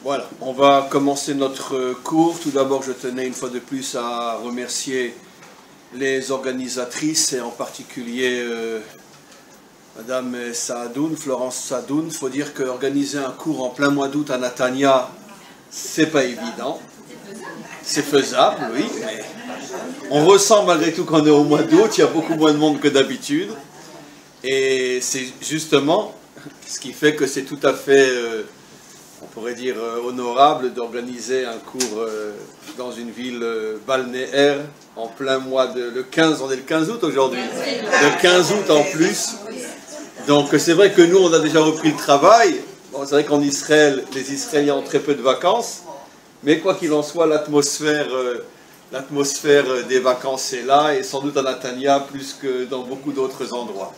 Voilà, on va commencer notre cours. Tout d'abord, je tenais une fois de plus à remercier les organisatrices et en particulier Madame Saadoun, Florence Saadoun. Il faut dire qu'organiser un cours en plein mois d'août à Natania, c'est pas évident. C'est faisable, oui, mais on ressent malgré tout qu'on est au mois d'août, il y a beaucoup moins de monde que d'habitude. Et c'est justement ce qui fait que c'est tout à fait, on pourrait dire, honorable d'organiser un cours dans une ville balnéaire en plein mois de... Le 15, on est le 15 août aujourd'hui, le 15 août en plus. Donc c'est vrai que nous, on a déjà repris le travail. Bon, c'est vrai qu'en Israël, les Israéliens ont très peu de vacances. Mais quoi qu'il en soit, l'atmosphère des vacances est là, et sans doute à Natania plus que dans beaucoup d'autres endroits.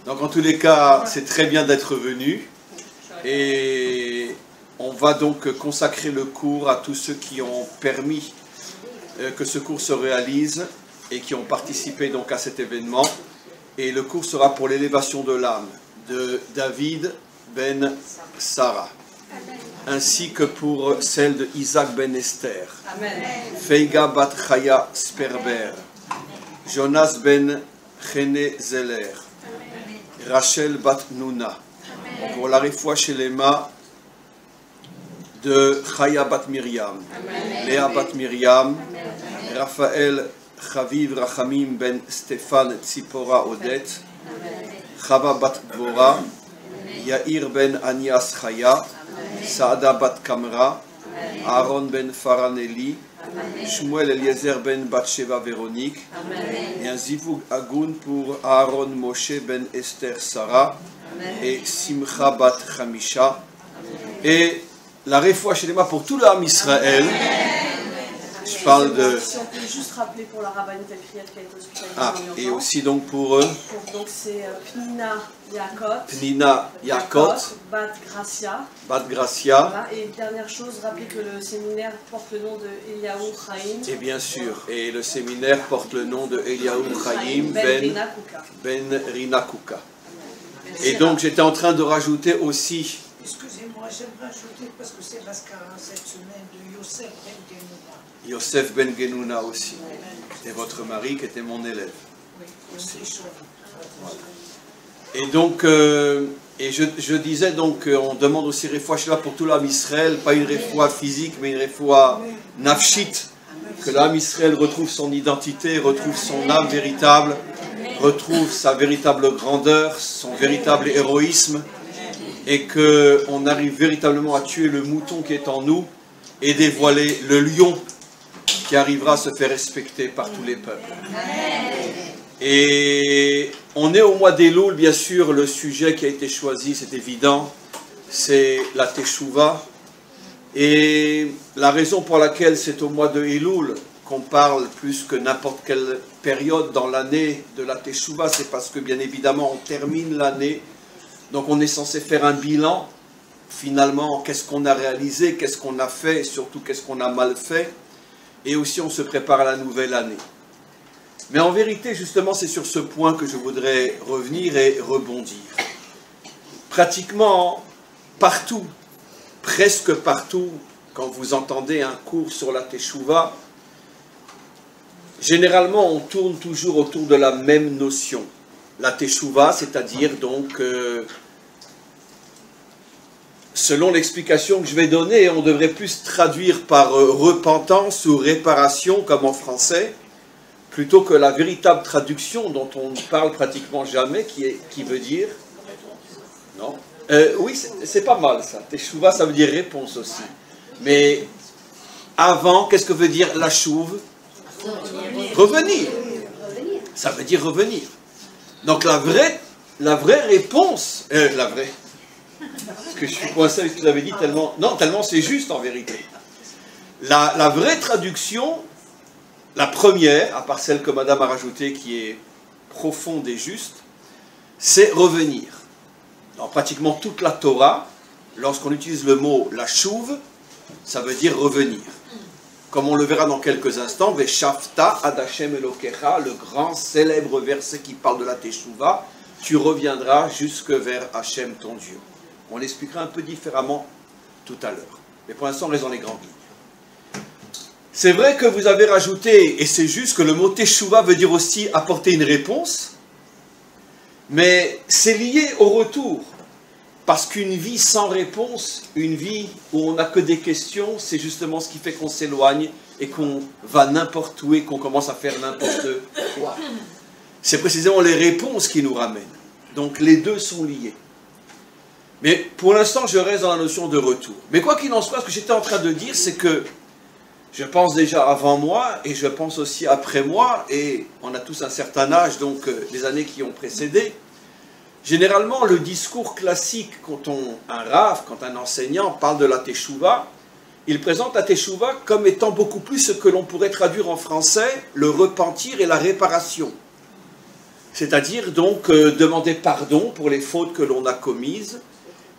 Donc en tous les cas, c'est très bien d'être venu. Et on va donc consacrer le cours à tous ceux qui ont permis que ce cours se réalise et qui ont participé donc à cet événement. Et le cours sera pour l'élévation de l'âme de David ben Sarah, ainsi que pour celle de Isaac ben Esther, Feiga bat Chaya Sperber, Jonas ben Chene Zeller, Rachel bat Nuna, pour la refoua shelema de Chaya bat Miriam, Léa bat Miriam, Raphaël Chaviv Rachamim ben Stéphane Tzipora Odette, Chava bat Dvora, Yair ben Anias Chaya, Saada bat Kamra, Aaron ben Faraneli, Shmuel Eliezer ben Batsheva Véronique, et un Zivug Agun pour Aaron Moshe ben Esther Sarah, et Simcha bat Chamisha, et la refoua shelema pour tout l'âme Israël. Je parle de... Si on peut juste rappeler pour la rabbinite Elkriet qui a été hospitalisée en urgence. Et aussi donc pour eux. Donc c'est Pnina Yakot. Pnina Yakot. Bat Gracia. Bat Gracia. Voilà. Et dernière chose, rappelez que le séminaire porte le nom de Eliaou Chaim. Et bien sûr, et le séminaire porte le nom de Eliaou Chaim Ben Rina Kouka. Et donc j'étais en train de rajouter aussi... Excusez-moi, j'aimerais ajouter parce que c'est l'ascara cette semaine de Yosef Ben Genouna. Yosef Ben Genouna aussi. C'était votre mari qui était mon élève. Oui, aussi. Et donc, je disais donc, on demande aussi refoua shelema pour tout l'âme Israël, pas une refoua physique, mais une refoua nafshit, que l'âme Israël retrouve son identité, retrouve son âme véritable, retrouve sa véritable grandeur, son véritable héroïsme, et qu'on arrive véritablement à tuer le mouton qui est en nous et dévoiler le lion qui arrivera à se faire respecter par tous les peuples. Et on est au mois d'Elul, bien sûr, le sujet qui a été choisi, c'est évident, c'est la Teshuvah. Et la raison pour laquelle c'est au mois de Elul qu'on parle plus que n'importe quelle période dans l'année de la Teshuvah, c'est parce que bien évidemment on termine l'année. Donc on est censé faire un bilan, finalement, qu'est-ce qu'on a réalisé, qu'est-ce qu'on a fait, et surtout qu'est-ce qu'on a mal fait, et aussi on se prépare à la nouvelle année. Mais en vérité, justement, c'est sur ce point que je voudrais revenir et rebondir. Pratiquement partout, presque partout, quand vous entendez un cours sur la Teshuvah, généralement on tourne toujours autour de la même notion. La Teshuvah, c'est-à-dire donc, selon l'explication que je vais donner, on devrait plus traduire par repentance ou réparation, comme en français, plutôt que la véritable traduction dont on ne parle pratiquement jamais, qui veut dire... Non oui, c'est pas mal ça. Teshuvah, ça veut dire réponse aussi. Mais avant, qu'est-ce que veut dire la chouve? Revenir. Ça veut dire revenir. Donc la vraie réponse, parce que je suis coincé avec ce que vous avez dit tellement c'est juste en vérité. La vraie traduction, la première, à part celle que Madame a rajoutée qui est profonde et juste, c'est revenir. Dans pratiquement toute la Torah, lorsqu'on utilise le mot la chouve, ça veut dire revenir. Comme on le verra dans quelques instants, Veshavta ad Hashem Elokecha, le grand célèbre verset qui parle de la Teshuvah, tu reviendras jusque vers Hachem ton Dieu. On l'expliquera un peu différemment tout à l'heure. Mais pour l'instant, on reste dans les grandes lignes. C'est vrai que vous avez rajouté, et c'est juste que le mot teshuva veut dire aussi apporter une réponse, mais c'est lié au retour. Parce qu'une vie sans réponse, une vie où on n'a que des questions, c'est justement ce qui fait qu'on s'éloigne et qu'on va n'importe où et qu'on commence à faire n'importe quoi. C'est précisément les réponses qui nous ramènent. Donc les deux sont liés. Mais pour l'instant, je reste dans la notion de retour. Mais quoi qu'il en soit, ce que j'étais en train de dire, c'est que je pense déjà avant moi et je pense aussi après moi, et on a tous un certain âge, donc les années qui ont précédé. Généralement, le discours classique, quand un rav, quand un enseignant parle de la teshuva, il présente la teshuva comme étant beaucoup plus ce que l'on pourrait traduire en français, le repentir et la réparation. C'est-à-dire donc demander pardon pour les fautes que l'on a commises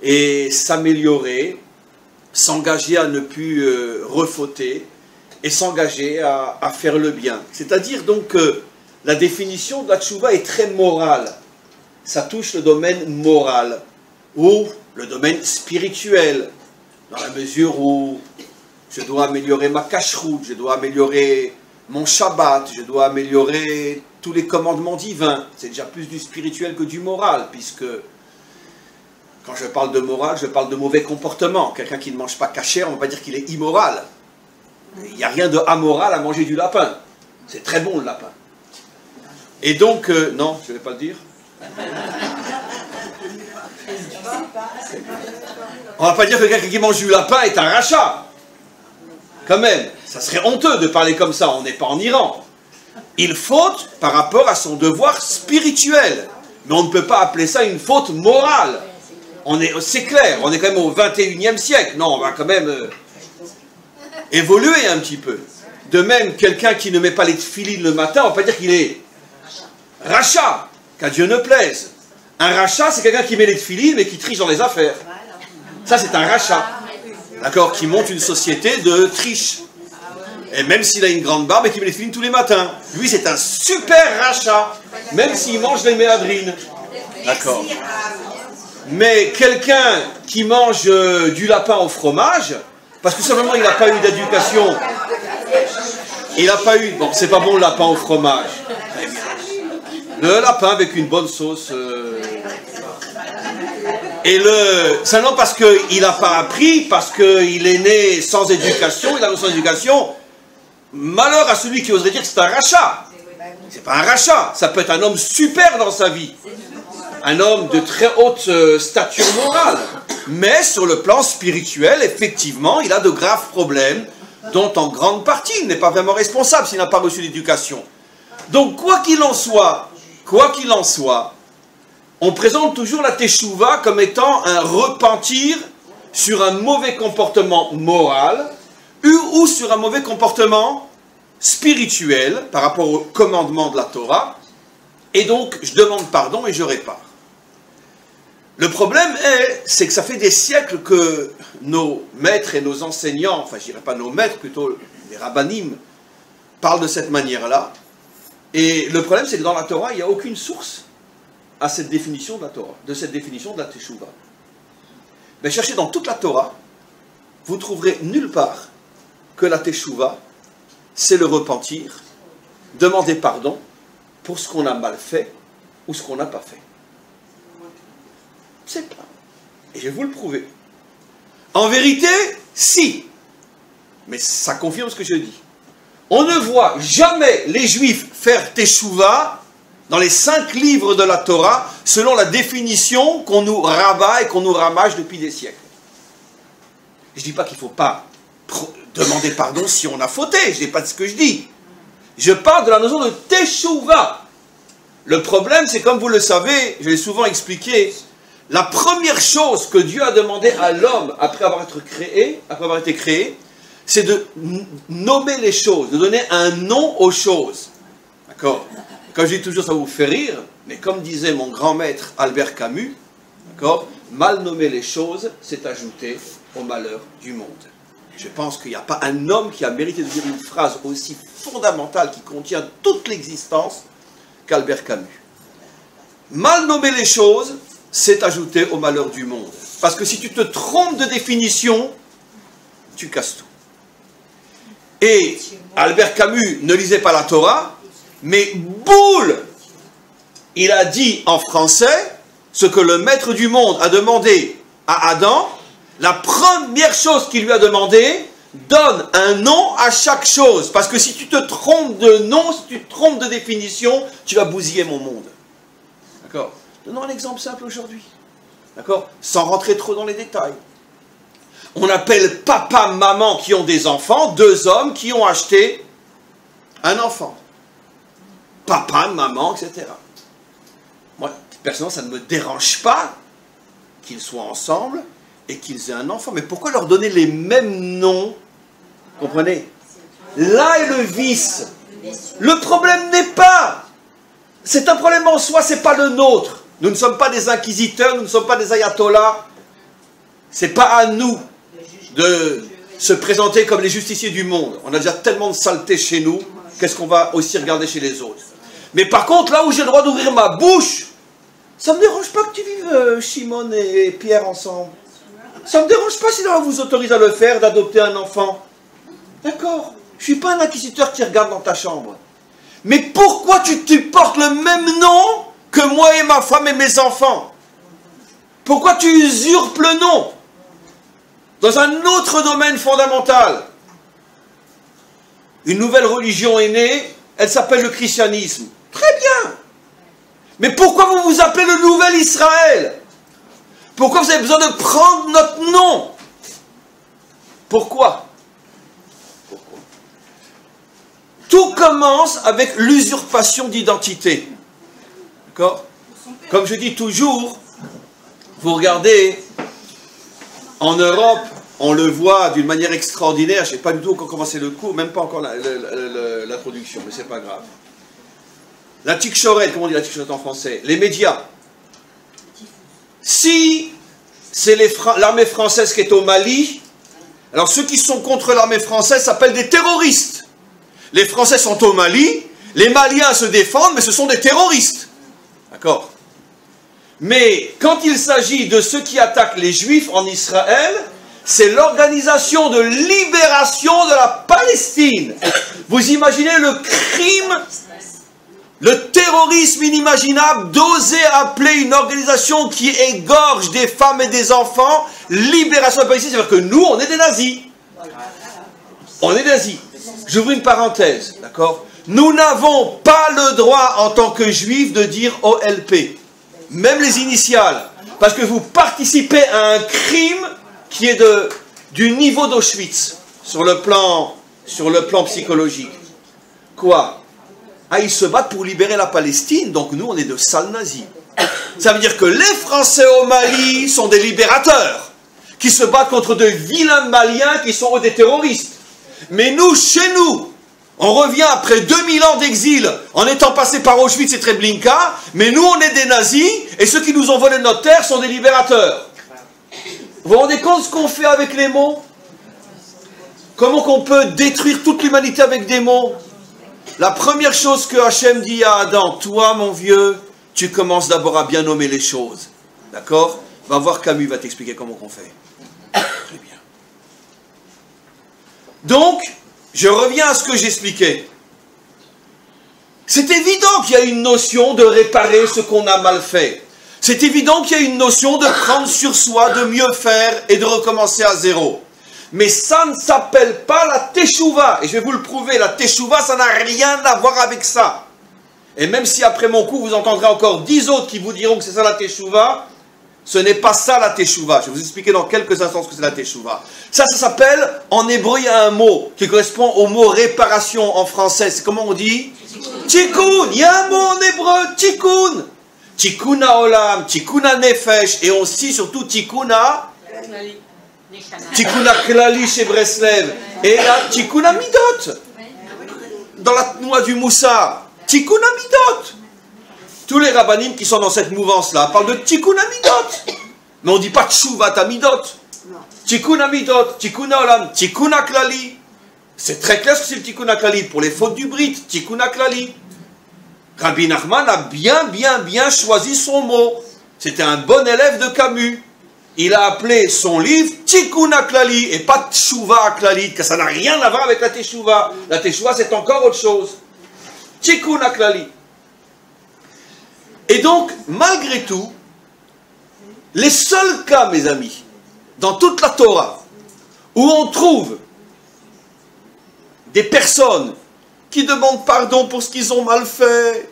et s'améliorer, s'engager à ne plus refauter et s'engager à faire le bien. C'est-à-dire donc que la définition de la teshuva est très morale. Ça touche le domaine moral ou le domaine spirituel, dans la mesure où je dois améliorer ma cacheroute, je dois améliorer mon Shabbat, je dois améliorer tous les commandements divins. C'est déjà plus du spirituel que du moral, puisque quand je parle de morale, je parle de mauvais comportement. Quelqu'un qui ne mange pas kasher, on ne va pas dire qu'il est immoral. Il n'y a rien de amoral à manger du lapin. C'est très bon le lapin. Et donc, non, je ne vais pas le dire. On ne va pas dire que quelqu'un qui mange du lapin est un rachat. Quand même, ça serait honteux de parler comme ça, on n'est pas en Iran. Il faute par rapport à son devoir spirituel. Mais on ne peut pas appeler ça une faute morale. C'est clair, on est quand même au 21e siècle. Non, on va quand même évoluer un petit peu. De même, quelqu'un qui ne met pas les tefilines le matin, on ne va pas dire qu'il est rachat. Qu'à Dieu ne plaise. Un rachat, c'est quelqu'un qui met les tefilines mais qui triche dans les affaires. Ça, c'est un rachat. D'accord, qui monte une société de triche. Et même s'il a une grande barbe et qu'il met les tefilines tous les matins. Lui, c'est un super rachat. Même s'il mange les méadrines. D'accord. Mais quelqu'un qui mange du lapin au fromage, parce que simplement il n'a pas eu d'éducation. Il n'a pas eu... Bon, c'est pas bon le lapin au fromage. Le lapin avec une bonne sauce. Et simplement parce qu'il n'a pas appris, parce qu'il est né sans éducation, il a sans éducation. Malheur à celui qui oserait dire que c'est un rachat. C'est pas un rachat, ça peut être un homme super dans sa vie. Un homme de très haute stature morale. Mais sur le plan spirituel, effectivement, il a de graves problèmes, dont en grande partie il n'est pas vraiment responsable s'il n'a pas reçu l'éducation. Donc quoi qu'il en soit, on présente toujours la teshuva comme étant un repentir sur un mauvais comportement moral ou sur un mauvais comportement spirituel par rapport au commandement de la Torah. Et donc, je demande pardon et je répare. Le problème c'est que ça fait des siècles que nos maîtres et nos enseignants, enfin je dirais pas nos maîtres, plutôt les rabbanim, parlent de cette manière-là. Et le problème, c'est que dans la Torah, il n'y a aucune source à cette définition de la Torah, de cette définition de la teshuva. Mais cherchez dans toute la Torah, vous trouverez nulle part que la teshuva, c'est le repentir, demander pardon pour ce qu'on a mal fait ou ce qu'on n'a pas fait. C'est pas. Et je vais vous le prouver. En vérité, si. Mais ça confirme ce que je dis. On ne voit jamais les Juifs faire teshuva dans les 5 livres de la Torah selon la définition qu'on nous rabat et qu'on nous ramage depuis des siècles. Je ne dis pas qu'il ne faut pas demander pardon si on a fauté, je ne dis pas ce que je dis. Je parle de la notion de teshuva. Le problème, c'est comme vous le savez, je l'ai souvent expliqué, la première chose que Dieu a demandé à l'homme après avoir été créé, c'est de nommer les choses, de donner un nom aux choses. D'accord? Quand je dis toujours, ça vous fait rire, mais comme disait mon grand maître Albert Camus, d'accord, mal nommer les choses, c'est ajouter au malheur du monde. Je pense qu'il n'y a pas un homme qui a mérité de dire une phrase aussi fondamentale qui contient toute l'existence qu'Albert Camus. Mal nommer les choses, c'est ajouter au malheur du monde. Parce que si tu te trompes de définition, tu casses tout. Et Albert Camus ne lisait pas la Torah, mais boule, il a dit en français ce que le maître du monde a demandé à Adam. La première chose qu'il lui a demandé, donne un nom à chaque chose. Parce que si tu te trompes de nom, si tu te trompes de définition, tu vas bousiller mon monde. D'accord? Donnons un exemple simple aujourd'hui. D'accord? Sans rentrer trop dans les détails. On appelle papa, maman qui ont des enfants, deux hommes qui ont acheté un enfant. Papa, maman, etc. Moi, personnellement, ça ne me dérange pas qu'ils soient ensemble et qu'ils aient un enfant. Mais pourquoi leur donner les mêmes noms? Comprenez? Là est le vice. Le problème n'est pas. C'est un problème en soi, c'est pas le nôtre. Nous ne sommes pas des inquisiteurs, nous ne sommes pas des ayatollahs. C'est pas à nous de se présenter comme les justiciers du monde. On a déjà tellement de saleté chez nous, qu'est-ce qu'on va aussi regarder chez les autres? Mais par contre, là où j'ai le droit d'ouvrir ma bouche, ça ne me dérange pas que tu vives Shimon et Pierre ensemble. Ça ne me dérange pas si on vous autorise à le faire, d'adopter un enfant. D'accord? Je ne suis pas un inquisiteur qui regarde dans ta chambre. Mais pourquoi tu portes le même nom que moi et ma femme et mes enfants? Pourquoi tu usurpes le nom? Dans un autre domaine fondamental, une nouvelle religion est née, elle s'appelle le christianisme. Très bien. Mais pourquoi vous vous appelez le nouvel Israël? Pourquoi vous avez besoin de prendre notre nom? Pourquoi? Tout commence avec l'usurpation d'identité. D'accord? Comme je dis toujours, vous regardez, en Europe, on le voit d'une manière extraordinaire. Je ne sais pas du tout encore commencé le cours, même pas encore l'introduction, mais c'est pas grave. La tikchoret, comment on dit la tikchoret en français? Les médias. Si c'est l'armée française qui est au Mali, alors ceux qui sont contre l'armée française s'appellent des terroristes. Les Français sont au Mali, les Maliens se défendent, mais ce sont des terroristes. D'accord? Mais quand il s'agit de ceux qui attaquent les Juifs en Israël, c'est l'organisation de libération de la Palestine. Vous imaginez le crime, le terrorisme inimaginable d'oser appeler une organisation qui égorge des femmes et des enfants libération de la Palestine, c'est-à-dire que nous, on est des nazis. On est des nazis. J'ouvre une parenthèse, d'accord? Nous n'avons pas le droit en tant que juifs de dire OLP. Même les initiales, parce que vous participez à un crime qui est du niveau d'Auschwitz, sur le plan psychologique. Quoi? Ah, ils se battent pour libérer la Palestine, donc nous, on est de sales nazis. Ça veut dire que les Français au Mali sont des libérateurs, qui se battent contre de vilains Maliens qui sont des terroristes. Mais nous, chez nous, on revient après 2000 ans d'exil, en étant passé par Auschwitz et Treblinka, mais nous, on est des nazis, et ceux qui nous ont volé notre terre sont des libérateurs. Vous vous rendez compte de ce qu'on fait avec les mots? Comment qu'on peut détruire toute l'humanité avec des mots? La première chose que Hachem dit à Adam, toi, mon vieux, tu commences d'abord à bien nommer les choses. D'accord? Va voir Camus, va t'expliquer comment qu'on fait. Très bien. Donc, je reviens à ce que j'expliquais. C'est évident qu'il y a une notion de réparer ce qu'on a mal fait. C'est évident qu'il y a une notion de prendre sur soi, de mieux faire et de recommencer à zéro. Mais ça ne s'appelle pas la teshuva. Et je vais vous le prouver, la teshuva, ça n'a rien à voir avec ça. Et même si après mon cours, vous entendrez encore 10 autres qui vous diront que c'est ça la teshuva, ce n'est pas ça la teshuva. Je vais vous expliquer dans quelques instants ce que c'est la teshuva. Ça s'appelle, en hébreu, il y a un mot qui correspond au mot réparation en français. C'est comment on dit? Tikkun. Il y a un mot en hébreu, tikkun. Tikkun haolam, tikkun hanefesh, et aussi surtout tikkun klali chez Breslev. Et là, tikkun hamidot. Dans la noix du Moussa, tikkun hamidot. Tous les rabbanim qui sont dans cette mouvance-là parlent de tikkun hamidot. Mais on ne dit pas tshuvat hamidot. Tikkun hamidot, tikkun haolam, tikkun klali. C'est très clair ce que c'est le tikkun klali. Pour les fautes du Brit, tikkun klali. Rabbi Nachman a bien choisi son mot. C'était un bon élève de Camus. il a appelé son livre Tikkun HaKlali et pas Teshuva HaKlalit, que ça n'a rien à voir avec la Teshuva. La Teshuva, c'est encore autre chose. Tikkun HaKlali. Et donc, malgré tout, les seuls cas, mes amis, dans toute la Torah, où on trouve des personnes qui demandent pardon pour ce qu'ils ont mal fait,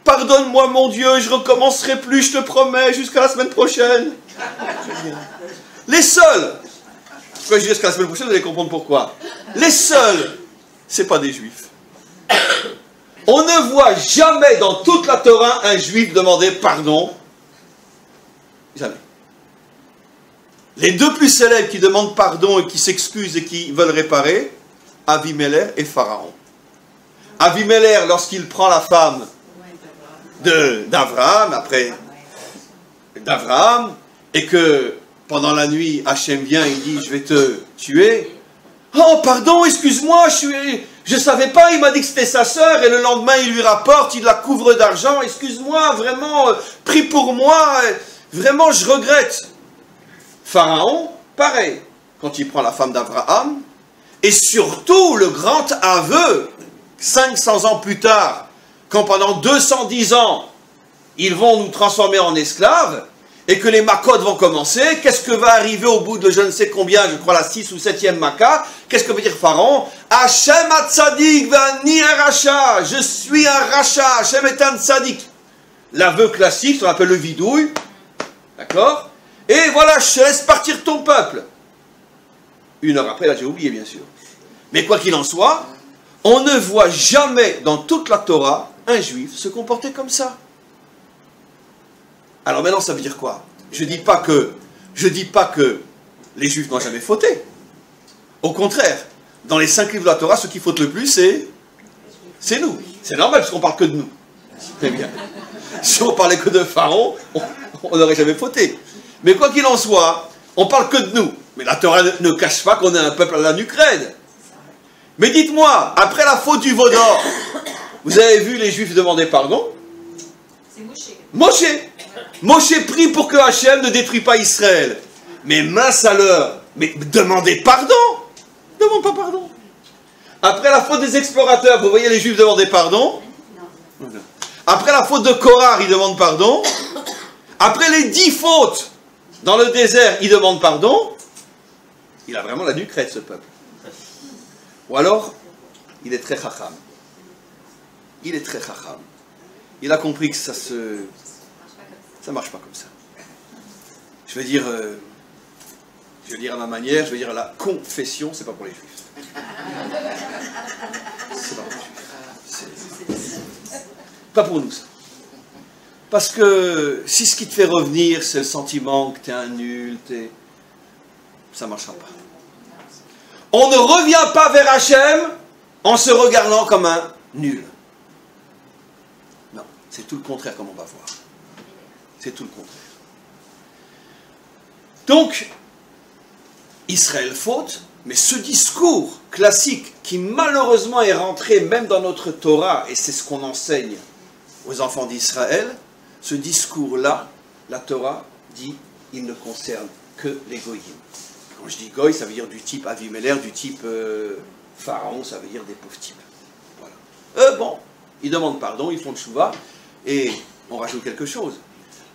pardonne-moi mon Dieu, je ne recommencerai plus, je te promets, jusqu'à la semaine prochaine. Les seuls, pourquoi je dis jusqu'à la semaine prochaine, vous allez comprendre pourquoi. Les seuls, ce n'est pas des juifs. On ne voit jamais dans toute la Torah un juif demander pardon. Jamais. Les deux plus célèbres qui demandent pardon et qui s'excusent et qui veulent réparer, Avimelech et Pharaon. Avimelech, lorsqu'il prend la femme d'Abraham, après d'Abraham, et que pendant la nuit, Hachem vient et dit, je vais te tuer. Oh, pardon, excuse-moi, je ne savais pas, il m'a dit que c'était sa sœur, et le lendemain, il lui rapporte, il la couvre d'argent, excuse-moi, vraiment, prie pour moi, vraiment, je regrette. Pharaon, pareil, quand il prend la femme d'Abraham, et surtout le grand aveu, 500 ans plus tard, quand pendant 210 ans, ils vont nous transformer en esclaves, et que les makotes vont commencer, qu'est-ce que va arriver au bout de je ne sais combien, je crois la 6 ou 7e maka, qu'est-ce que veut dire Pharaon? Hachem ha-tzadik v'ani ha-racha, je suis un racha, Hachem est un tzadik. L'aveu classique, on appelle le vidouille, d'accord? Et voilà, je te laisse partir ton peuple. Une heure après, là j'ai oublié bien sûr. Mais quoi qu'il en soit, on ne voit jamais dans toute la Torah un juif se comporter comme ça. Alors maintenant, ça veut dire quoi? Je dis pas que les juifs n'ont jamais fauté. Au contraire, dans les 5 livres de la Torah, ceux qui fautent le plus, c'est nous. C'est normal, parce qu'on parle que de nous. Très bien. Si on parlait que de Pharaon, on n'aurait jamais fauté. Mais quoi qu'il en soit, on parle que de nous. Mais la Torah ne cache pas qu'on est un peuple à la nuque raide. Mais dites-moi, après la faute du veau d'or, vous avez vu les juifs demander pardon? C'est Moshe. Moshe prie pour que Hachem ne détruise pas Israël. Mais mince à l'heure, mais demandez pardon. Demande pas pardon. Après la faute des explorateurs, vous voyez les juifs demander pardon? Non. Après la faute de Korah, ils demandent pardon. Après les 10 fautes dans le désert, ils demandent pardon. Il a vraiment la nuque raide, ce peuple. Ou alors, il est très chacham. Il est très chacham. Il a compris que ça marche pas comme ça. Je vais dire à ma manière, je vais dire la confession, c'est pas pour les juifs. C'est pas pour les juifs. Pas pour nous ça. Parce que si ce qui te fait revenir, c'est le sentiment que tu es un nul, ça ne marchera pas. On ne revient pas vers Hachem en se regardant comme un nul. Non, c'est tout le contraire comme on va voir. C'est tout le contraire. Donc, Israël faute, mais ce discours classique qui malheureusement est rentré même dans notre Torah, et c'est ce qu'on enseigne aux enfants d'Israël, ce discours-là, la Torah dit, il ne concerne que les goyim. Quand je dis goy, ça veut dire du type Avimelech, du type Pharaon, ça veut dire des pauvres types. Voilà. Bon, ils demandent pardon, ils font le chouva, et on rajoute quelque chose.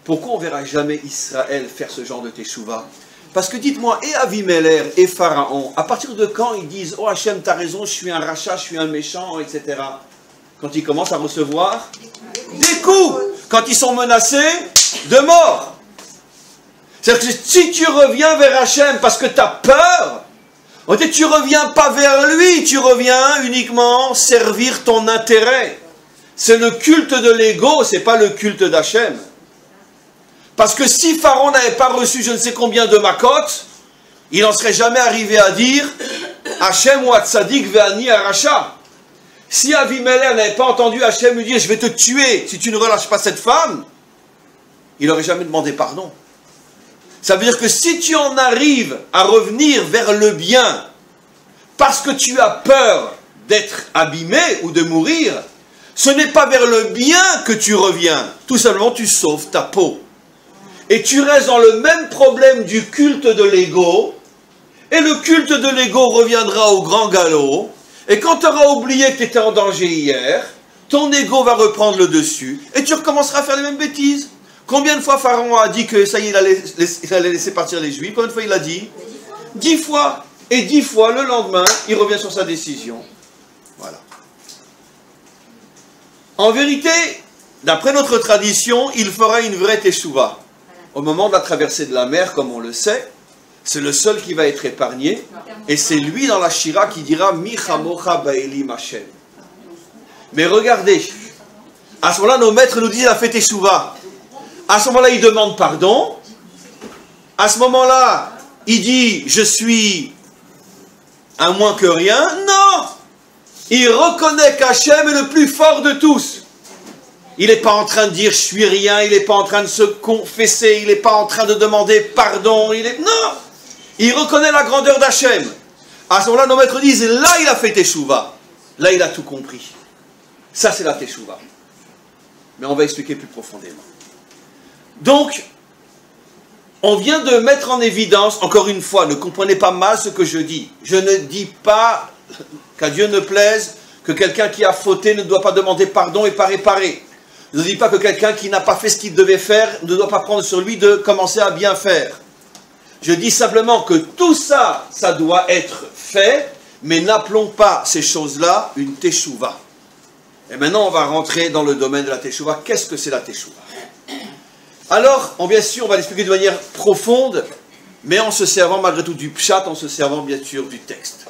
Pourquoi on ne verra jamais Israël faire ce genre de teshuva? Parce que dites-moi, et Avimelech et Pharaon, à partir de quand ils disent « Oh Hachem, t'as raison, je suis un rachat, je suis un méchant, etc. » Quand ils commencent à recevoir des coups, quand ils sont menacés de mort. C'est-à-dire que si tu reviens vers Hachem parce que tu as peur, tu ne reviens pas vers lui, tu reviens uniquement servir ton intérêt. C'est le culte de l'ego, ce n'est pas le culte d'Hachem. Parce que si Pharaon n'avait pas reçu je ne sais combien de makotes, il n'en serait jamais arrivé à dire Hachem ou Hatzadik ve'ani aracha. Si Avimelech n'avait pas entendu Hachem lui dire je vais te tuer si tu ne relâches pas cette femme, il n'aurait jamais demandé pardon. Ça veut dire que si tu en arrives à revenir vers le bien parce que tu as peur d'être abîmé ou de mourir, ce n'est pas vers le bien que tu reviens. Tout simplement tu sauves ta peau. et tu restes dans le même problème du culte de l'ego, et le culte de l'ego reviendra au grand galop, et quand tu auras oublié que tu étais en danger hier, ton ego va reprendre le dessus, et tu recommenceras à faire les mêmes bêtises. Combien de fois Pharaon a dit que ça y est, il allait laisser partir les Juifs? Combien de fois il a dit? 10 fois. Et 10 fois, le lendemain, il revient sur sa décision. Voilà. En vérité, d'après notre tradition, il fera une vraie teshuva. Au moment de la traversée de la mer, comme on le sait, c'est le seul qui va être épargné. Et c'est lui dans la Shira qui dira Mi chamocha ba'elim Hashem. Mais regardez, à ce moment-là, nos maîtres nous disent il a fait teshuva. À ce moment-là, il demande pardon. À ce moment-là, il dit je suis un moins que rien. Non! Il reconnaît qu'Hachem est le plus fort de tous. Il n'est pas en train de dire je suis rien, il n'est pas en train de se confesser, il n'est pas en train de demander pardon. Non! Il reconnaît la grandeur d'Hachem. À ce moment-là, nos maîtres disent là, il a fait teshuva. Là, il a tout compris. Ça, c'est la teshuva. Mais on va expliquer plus profondément. Donc, on vient de mettre en évidence, encore une fois, ne comprenez pas mal ce que je dis. Je ne dis pas qu'à Dieu ne plaise que quelqu'un qui a fauté ne doit pas demander pardon et pas réparer. Je ne dis pas que quelqu'un qui n'a pas fait ce qu'il devait faire ne doit pas prendre sur lui de commencer à bien faire. Je dis simplement que tout ça, ça doit être fait, mais n'appelons pas ces choses-là une teshuva. Et maintenant, on va rentrer dans le domaine de la teshuva. Qu'est-ce que c'est la teshuva? Alors, bien sûr, on va l'expliquer de manière profonde, mais en se servant malgré tout du pshat, en se servant bien sûr du texte.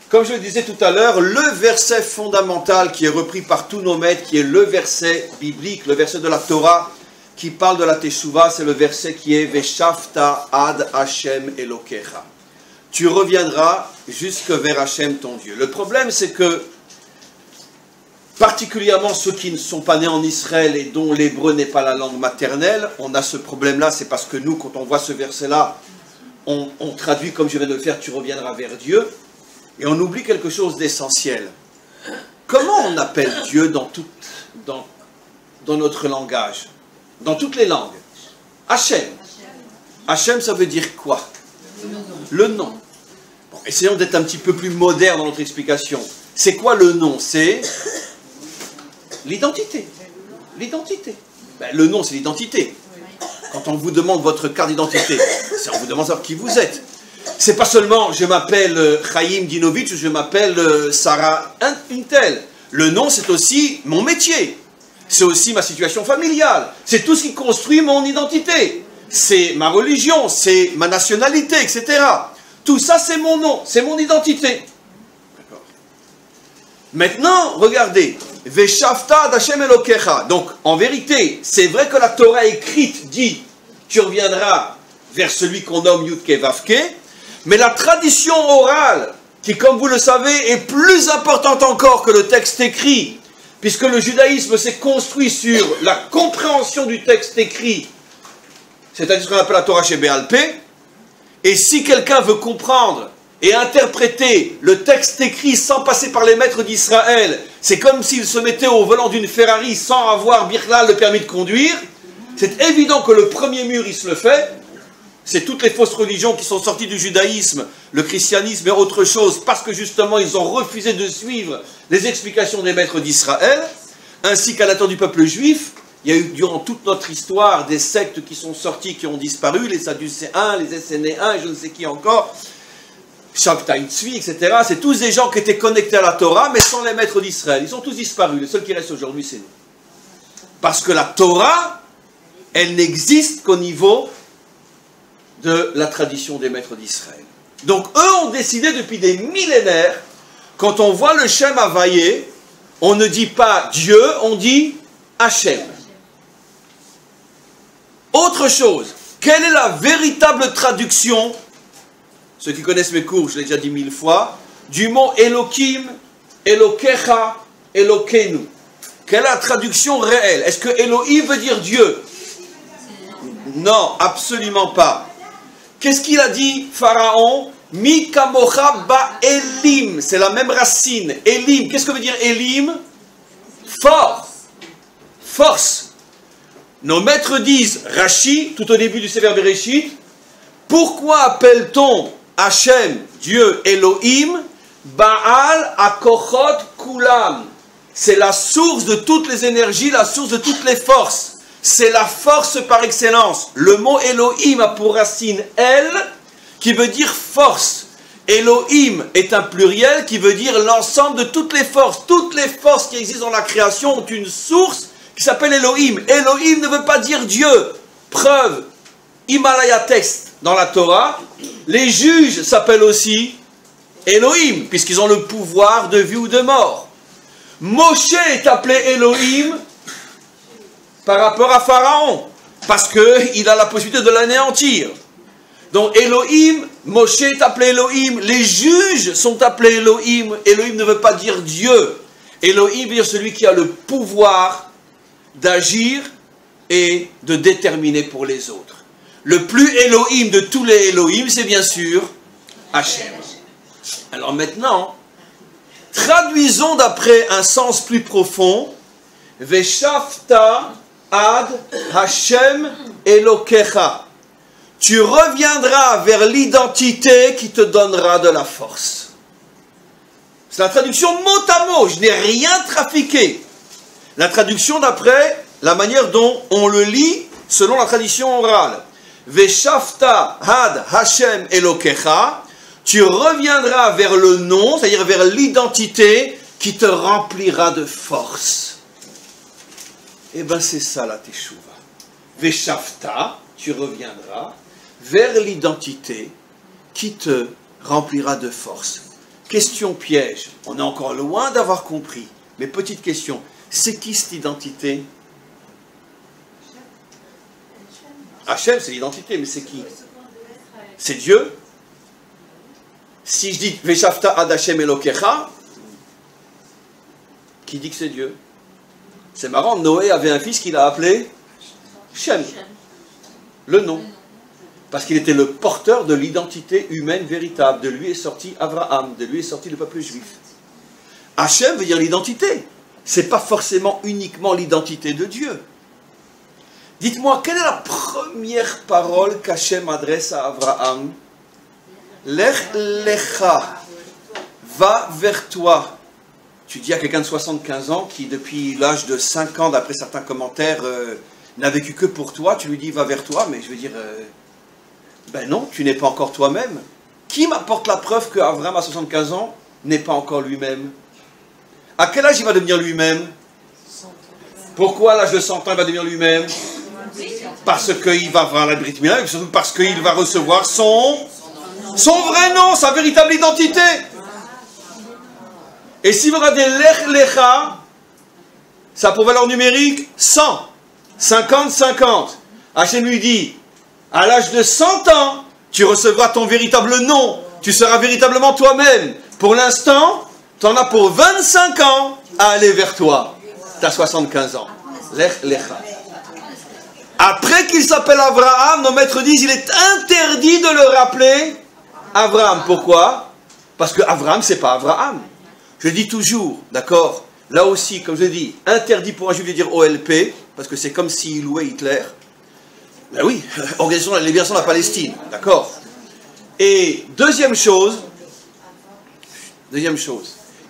Comme je le disais tout à l'heure, le verset fondamental qui est repris par tous nos maîtres, qui est le verset biblique, le verset de la Torah, qui parle de la teshuva, c'est le verset qui est « Veshafta ad Hashem Elokecha ». Tu reviendras jusque vers Hashem ton Dieu. Le problème, c'est que, particulièrement ceux qui ne sont pas nés en Israël et dont l'hébreu n'est pas la langue maternelle, on a ce problème-là, c'est parce que nous, quand on voit ce verset-là, on traduit comme je viens de le faire, tu reviendras vers Dieu, et on oublie quelque chose d'essentiel. Comment on appelle Dieu dans notre langage? Dans toutes les langues. Hachem. Hachem, ça veut dire quoi? Le nom. Bon, essayons d'être un petit peu plus modernes dans notre explication. C'est quoi le nom? C'est l'identité. L'identité. Ben, le nom, c'est l'identité. Quand on vous demande votre carte d'identité, on vous demande savoir qui vous êtes. C'est pas seulement je m'appelle Chaim Dinovitch ou je m'appelle Sarah Intel. Le nom, c'est aussi mon métier. C'est aussi ma situation familiale. C'est tout ce qui construit mon identité. C'est ma religion, c'est ma nationalité, etc. Tout ça, c'est mon nom, c'est mon identité. D'accord. Maintenant, regardez. Veshafta d'Hashem Elokecha. Donc, en vérité, c'est vrai que la Torah écrite dit tu reviendras vers celui qu'on nomme Yudke Vavke, mais la tradition orale, qui, comme vous le savez, est plus importante encore que le texte écrit, puisque le judaïsme s'est construit sur la compréhension du texte écrit, c'est-à-dire ce qu'on appelle la Torah chez Béal Pé, et si quelqu'un veut comprendre et interpréter le texte écrit sans passer par les maîtres d'Israël, c'est comme s'il se mettait au volant d'une Ferrari sans avoir birlal le permis de conduire, c'est évident que le premier mur, il se le fait. C'est toutes les fausses religions qui sont sorties du judaïsme, le christianisme et autre chose, parce que justement ils ont refusé de suivre les explications des maîtres d'Israël, ainsi qu'à l'attention du peuple juif. Il y a eu durant toute notre histoire des sectes qui sont sorties, qui ont disparu, les Sadducéens, les Essénéens, et je ne sais qui encore, Shabtai Tzvi, etc. C'est tous des gens qui étaient connectés à la Torah, mais sans les maîtres d'Israël. Ils sont tous disparus. Le seul qui reste aujourd'hui, c'est nous. Parce que la Torah, elle n'existe qu'au niveau de la tradition des maîtres d'Israël. Donc eux ont décidé depuis des millénaires, quand on voit le Shem Havaïe, on ne dit pas Dieu, on dit Hachem. Autre chose, quelle est la véritable traduction, ceux qui connaissent mes cours, je l'ai déjà dit 1000 fois, du mot Elohim, Elokecha, Elokenu? Quelle est la traduction réelle? Est-ce que Elohim veut dire Dieu? Non, absolument pas. Qu'est-ce qu'il a dit, Pharaon? Mi kamocha ba elim. C'est la même racine. Elim. Qu'est-ce que veut dire elim? Force. Force. nos maîtres disent, Rashi, tout au début du Sefer Bereshit, pourquoi appelle-t-on Hachem, Dieu, Elohim, Baal Akochot Kulam? C'est la source de toutes les énergies, la source de toutes les forces. C'est la force par excellence. Le mot Elohim a pour racine El, qui veut dire force. Elohim est un pluriel qui veut dire l'ensemble de toutes les forces. Toutes les forces qui existent dans la création ont une source qui s'appelle Elohim. Elohim ne veut pas dire Dieu. Preuve, Himalaya texte dans la Torah, les juges s'appellent aussi Elohim, puisqu'ils ont le pouvoir de vie ou de mort. Moshe est appelé Elohim par rapport à Pharaon, parce qu'il a la possibilité de l'anéantir. Donc Elohim, Moshe est appelé Elohim, les juges sont appelés Elohim. Elohim ne veut pas dire Dieu. Elohim veut dire celui qui a le pouvoir d'agir et de déterminer pour les autres. Le plus Elohim de tous les Elohim, c'est bien sûr Hachem. Alors maintenant, traduisons d'après un sens plus profond, Veshafta ad Hashem Elokecha. Tu reviendras vers l'identité qui te donnera de la force. C'est la traduction mot à mot, je n'ai rien trafiqué. La traduction d'après la manière dont on le lit selon la tradition orale. Veshafta had Hashem Elokecha, tu reviendras vers le nom, c'est-à-dire vers l'identité qui te remplira de force. Eh bien c'est ça la teshuva. Veshafta, tu reviendras vers l'identité qui te remplira de force. Question piège, on est encore loin d'avoir compris, mais petite question, c'est qui cette identité? Hachem, c'est l'identité, mais c'est qui? C'est Dieu. Si je dis Veshafta ad Hashem Elokecha, qui dit que c'est Dieu? C'est marrant, Noé avait un fils qu'il a appelé Shem, le nom, parce qu'il était le porteur de l'identité humaine véritable. De lui est sorti Abraham, de lui est sorti le peuple juif. Hachem veut dire l'identité. Ce n'est pas forcément uniquement l'identité de Dieu. Dites-moi, quelle est la première parole qu'Hachem adresse à Abraham? Lech lecha, va vers toi. Tu dis à quelqu'un de 75 ans qui, depuis l'âge de 5 ans, d'après certains commentaires, n'a vécu que pour toi, tu lui dis va vers toi, mais je veux dire, ben non, tu n'es pas encore toi-même. Qui m'apporte la preuve qu'Abraham à 75 ans n'est pas encore lui-même? À quel âge il va devenir lui-même? Pourquoi à l'âge de 100 ans il va devenir lui-même? Parce qu'il va avoir la Brit Mila, et surtout parce qu'il va recevoir son vrai nom, sa véritable identité. Et si vous regardez Lech Lecha, ça a pour valeur numérique 100, 50, 50. Hachem lui dit, à l'âge de 100 ans, tu recevras ton véritable nom, tu seras véritablement toi-même. Pour l'instant, tu en as pour 25 ans à aller vers toi. Tu as 75 ans. Lech Lecha. Après qu'il s'appelle Abraham, nos maîtres disent, il est interdit de le rappeler Abraham. Pourquoi? Parce que Abraham, c'est pas Abraham. Je dis toujours, d'accord, là aussi, comme je dis, interdit pour un juif de dire OLP, parce que c'est comme s'il louait Hitler. Ben oui, Organisation de la Libération de la Palestine, d'accord. Et deuxième chose,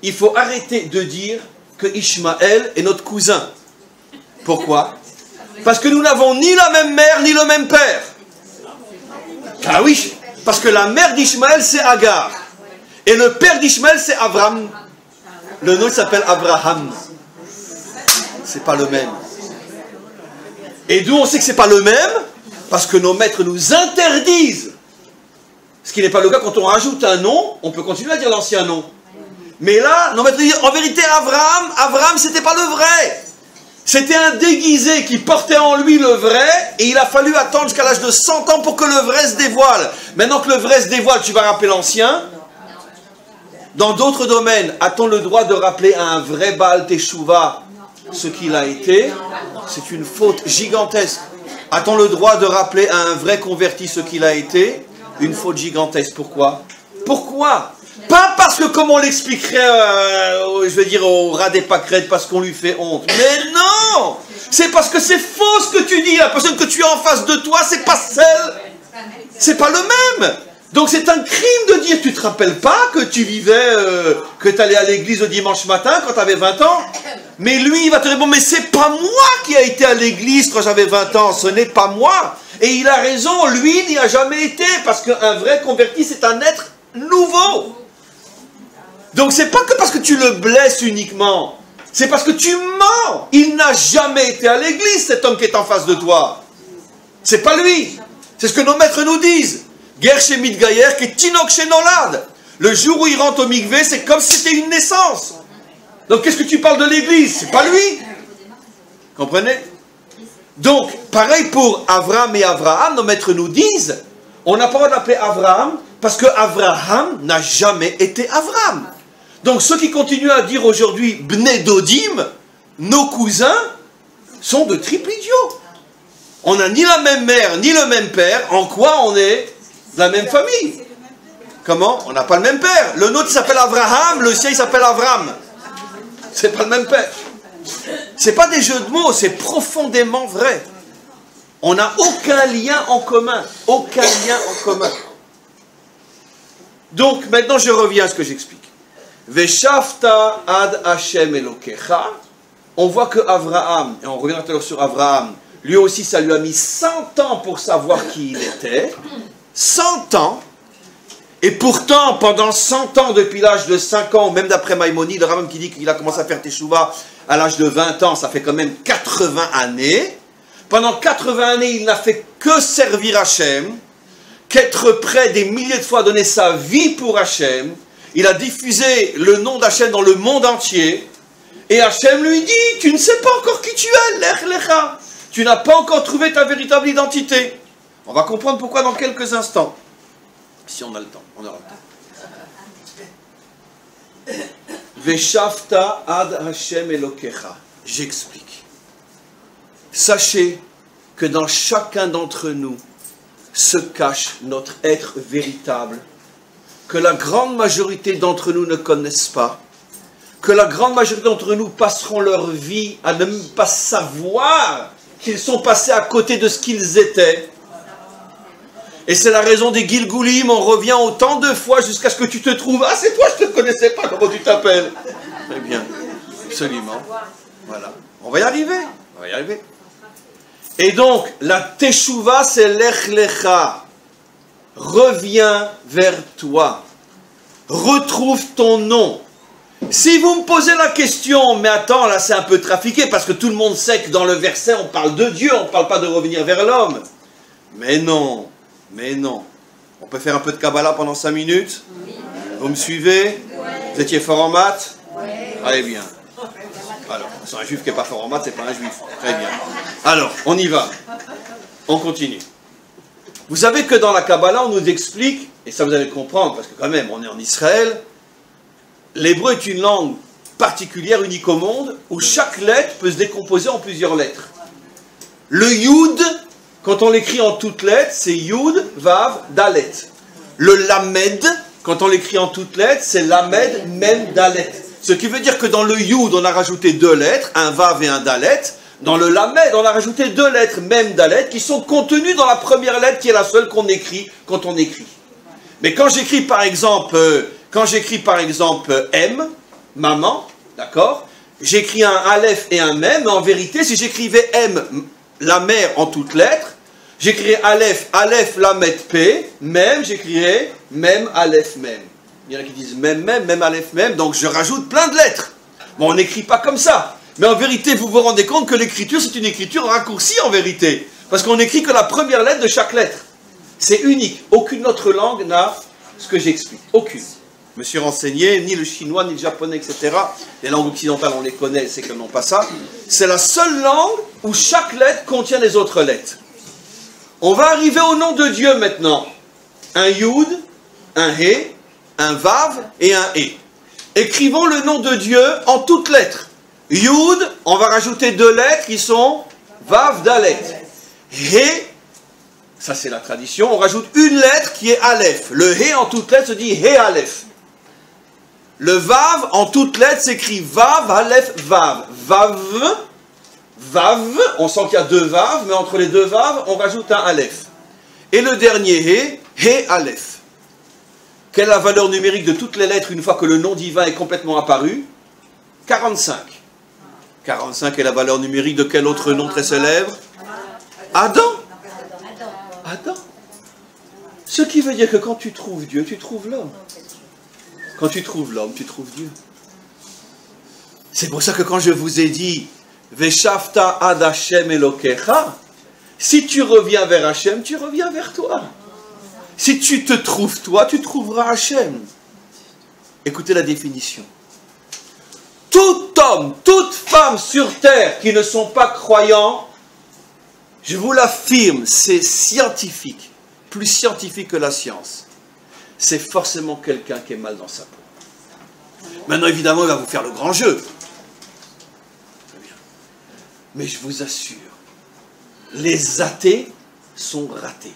il faut arrêter de dire que Ishmaël est notre cousin. Pourquoi? Parce que nous n'avons ni la même mère, ni le même père. Ah oui, parce que la mère d'Ishmaël, c'est Agar. Et le père d'Ishmaël, c'est Abraham. Le nom s'appelle Abraham. C'est pas le même. Et d'où on sait que c'est pas le même? Parce que nos maîtres nous interdisent. Ce qui n'est pas le cas quand on rajoute un nom, on peut continuer à dire l'ancien nom. Mais là, nos maîtres disent, en vérité, Abraham, c'était pas le vrai. C'était un déguisé qui portait en lui le vrai, et il a fallu attendre jusqu'à l'âge de 100 ans pour que le vrai se dévoile. Maintenant que le vrai se dévoile, tu vas rappeler l'ancien? Dans d'autres domaines, a-t-on le droit de rappeler à un vrai Baal Teshuvah ce qu'il a été? C'est une faute gigantesque. A-t-on le droit de rappeler à un vrai converti ce qu'il a été? Une faute gigantesque. Pourquoi? Pourquoi? Pas parce que, comme on l'expliquerait, je veux dire, au ras des pâquerettes, parce qu'on lui fait honte. Mais non! C'est parce que c'est faux ce que tu dis. La personne que tu as en face de toi, c'est pas celle. C'est pas le même. Donc c'est un crime de dire, tu te rappelles pas que tu vivais, que tu allais à l'église le dimanche matin quand tu avais 20 ans? Mais lui, il va te répondre, mais c'est pas moi qui a été à l'église quand j'avais 20 ans, ce n'est pas moi. Et il a raison, lui n'y a jamais été, parce qu'un vrai converti, c'est un être nouveau. Donc c'est pas que parce que tu le blesses uniquement, c'est parce que tu mens. Il n'a jamais été à l'église, cet homme qui est en face de toi. C'est pas lui. C'est ce que nos maîtres nous disent. Ger chez Midgayer, qui est Tinok chez Nolad. Le jour où il rentre au mikvé, c'est comme si c'était une naissance. Donc qu'est-ce que tu parles de l'église? C'est pas lui. Comprenez? Donc, pareil pour Avram et Abraham, nos maîtres nous disent, on n'a pas le droit d'appeler Abraham, parce que Abraham n'a jamais été Avram. Donc ceux qui continuent à dire aujourd'hui Bnei Dodim, nos cousins, sont de triple idiots. On n'a ni la même mère, ni le même père. En quoi on est de la même famille? Comment? On n'a pas le même père. Le nôtre s'appelle Abraham, le sien il s'appelle Avram. C'est pas le même père. C'est pas des jeux de mots, c'est profondément vrai. On n'a aucun lien en commun. Aucun lien en commun. Donc maintenant je reviens à ce que j'explique. Veshavta ad Hashem Elokecha. On voit que Abraham, et on reviendra tout à l'heure sur Abraham, lui aussi ça lui a mis 100 ans pour savoir qui il était. 100 ans. Et pourtant, pendant 100 ans, depuis l'âge de 5 ans, même d'après Maïmonide, le Rambam qui dit qu'il a commencé à faire Teshuvah à l'âge de 20 ans, ça fait quand même 80 années. Pendant 80 années, il n'a fait que servir Hachem, qu'être prêt des milliers de fois à donner sa vie pour Hachem. Il a diffusé le nom d'Hachem dans le monde entier. Et Hachem lui dit, tu ne sais pas encore qui tu es, Lech Lecha. Tu n'as pas encore trouvé ta véritable identité. On va comprendre pourquoi dans quelques instants. Si on a le temps, on aura le temps. Veshavta ad Hashem Elokecha. J'explique. Sachez que dans chacun d'entre nous se cache notre être véritable, que la grande majorité d'entre nous ne connaissent pas, que la grande majorité d'entre nous passeront leur vie à ne même pas savoir qu'ils sont passés à côté de ce qu'ils étaient. Et c'est la raison des Gilgulim, on revient autant de fois jusqu'à ce que tu te trouves. Ah, c'est toi, je ne te connaissais pas, comment tu t'appelles? Très bien, absolument. Voilà, on va y arriver, on va y arriver. Et donc, la Teshuvah, c'est Lech Lecha. Reviens vers toi. Retrouve ton nom. Si vous me posez la question, mais attends, là c'est un peu trafiqué, parce que tout le monde sait que dans le verset, on parle de Dieu, on ne parle pas de revenir vers l'homme. Mais non. Mais non. On peut faire un peu de Kabbalah pendant 5 minutes? Oui. Vous me suivez? Oui. Vous étiez fort en maths? Oui. Très bien. Alors, c'est un juif qui n'est pas fort en maths, c'est pas un juif. Très bien. Alors, on y va. On continue. Vous savez que dans la Kabbalah, on nous explique, et ça vous allez comprendre, parce que quand même, on est en Israël, l'hébreu est une langue particulière, unique au monde, où chaque lettre peut se décomposer en plusieurs lettres. Le Yud, quand on l'écrit en toutes lettres, c'est Yud, Vav, Dalet. Le Lamed, quand on l'écrit en toutes lettres, c'est Lamed, Mem, Dalet. Ce qui veut dire que dans le Yud, on a rajouté 2 lettres, un Vav et un Dalet. Dans le Lamed, on a rajouté 2 lettres, Mem, Dalet, qui sont contenues dans la première lettre, qui est la seule qu'on écrit quand on écrit. Mais quand j'écris par exemple M, maman, d'accord, j'écris un Aleph et un Mem, mais en vérité, si j'écrivais M, la mère en toutes lettres, j'écrirais Aleph, Aleph, Lamed, P, Mem, j'écrirais Mem, Aleph, Mem. Il y en a qui disent Mem, Aleph, Mem, donc je rajoute plein de lettres. Bon, on n'écrit pas comme ça. Mais en vérité, vous vous rendez compte que l'écriture, c'est une écriture raccourcie en vérité. Parce qu'on n'écrit que la première lettre de chaque lettre. C'est unique. Aucune autre langue n'a ce que j'explique. Aucune. Je me suis renseigné, ni le chinois, ni le japonais, etc. Les langues occidentales, on les connaît, c'est que non pas ça. C'est la seule langue où chaque lettre contient les autres lettres. On va arriver au nom de Dieu maintenant. Un Yud, un He, un Vav et un E. Écrivons le nom de Dieu en toutes lettres. Yud, on va rajouter 2 lettres qui sont Vav, Dalet. He, ça c'est la tradition, on rajoute une lettre qui est Aleph. Le He en toutes lettres se dit He Aleph. Le Vav en toutes lettres s'écrit Vav, Aleph, Vav. Vav, Vav, on sent qu'il y a deux Vav, mais entre les deux Vav, on rajoute un Aleph. Et le dernier He Aleph. Quelle est la valeur numérique de toutes les lettres une fois que le nom divin est complètement apparu? 45. 45 est la valeur numérique de quel autre nom très célèbre? Adam. Adam. Ce qui veut dire que quand tu trouves Dieu, tu trouves l'homme. Quand tu trouves l'homme, tu trouves Dieu. C'est pour ça que quand je vous ai dit Veshavta ad Hashem Elokecha, si tu reviens vers Hashem, tu reviens vers toi. Si tu te trouves toi, tu trouveras Hashem. Écoutez la définition. Tout homme, toute femme sur terre qui ne sont pas croyants, je vous l'affirme, c'est scientifique, plus scientifique que la science. C'est forcément quelqu'un qui est mal dans sa peau. Maintenant, évidemment, il va vous faire le grand jeu. Mais je vous assure, les athées sont ratés.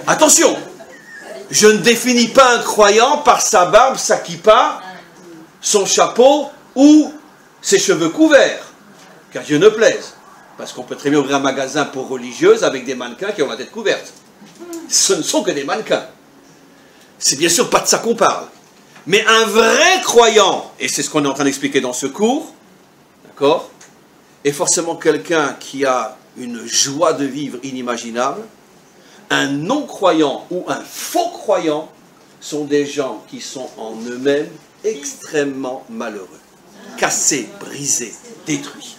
Attention, je ne définis pas un croyant par sa barbe, sa kippa, son chapeau ou ses cheveux couverts, car Dieu ne plaise. Parce qu'on peut très bien ouvrir un magasin pour religieuses avec des mannequins qui ont la tête couverte. Ce ne sont que des mannequins. C'est bien sûr pas de ça qu'on parle. Mais un vrai croyant, et c'est ce qu'on est en train d'expliquer dans ce cours, d'accord, est forcément quelqu'un qui a une joie de vivre inimaginable. Un non-croyant ou un faux croyant sont des gens qui sont en eux-mêmes extrêmement malheureux, cassés, brisés, détruits.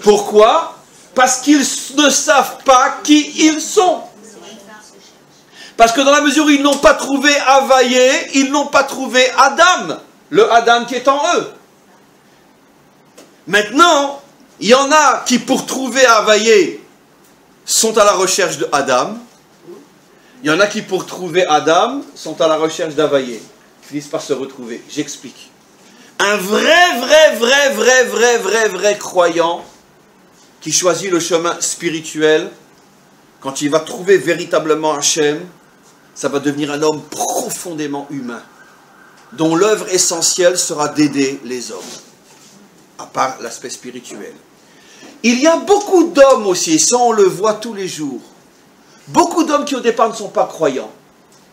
Pourquoi? Parce qu'ils ne savent pas qui ils sont. Parce que dans la mesure où ils n'ont pas trouvé Havaïe, ils n'ont pas trouvé Adam, le Adam qui est en eux. Maintenant, il y en a qui, pour trouver Havaïe, sont à la recherche de Adam. Il y en a qui, pour trouver Adam, sont à la recherche d'Havaïe. Finissent par se retrouver. J'explique. Un vrai croyant qui choisit le chemin spirituel, quand il va trouver véritablement Hachem, ça va devenir un homme profondément humain, dont l'œuvre essentielle sera d'aider les hommes, à part l'aspect spirituel. Il y a beaucoup d'hommes aussi, et ça on le voit tous les jours, beaucoup d'hommes qui au départ ne sont pas croyants,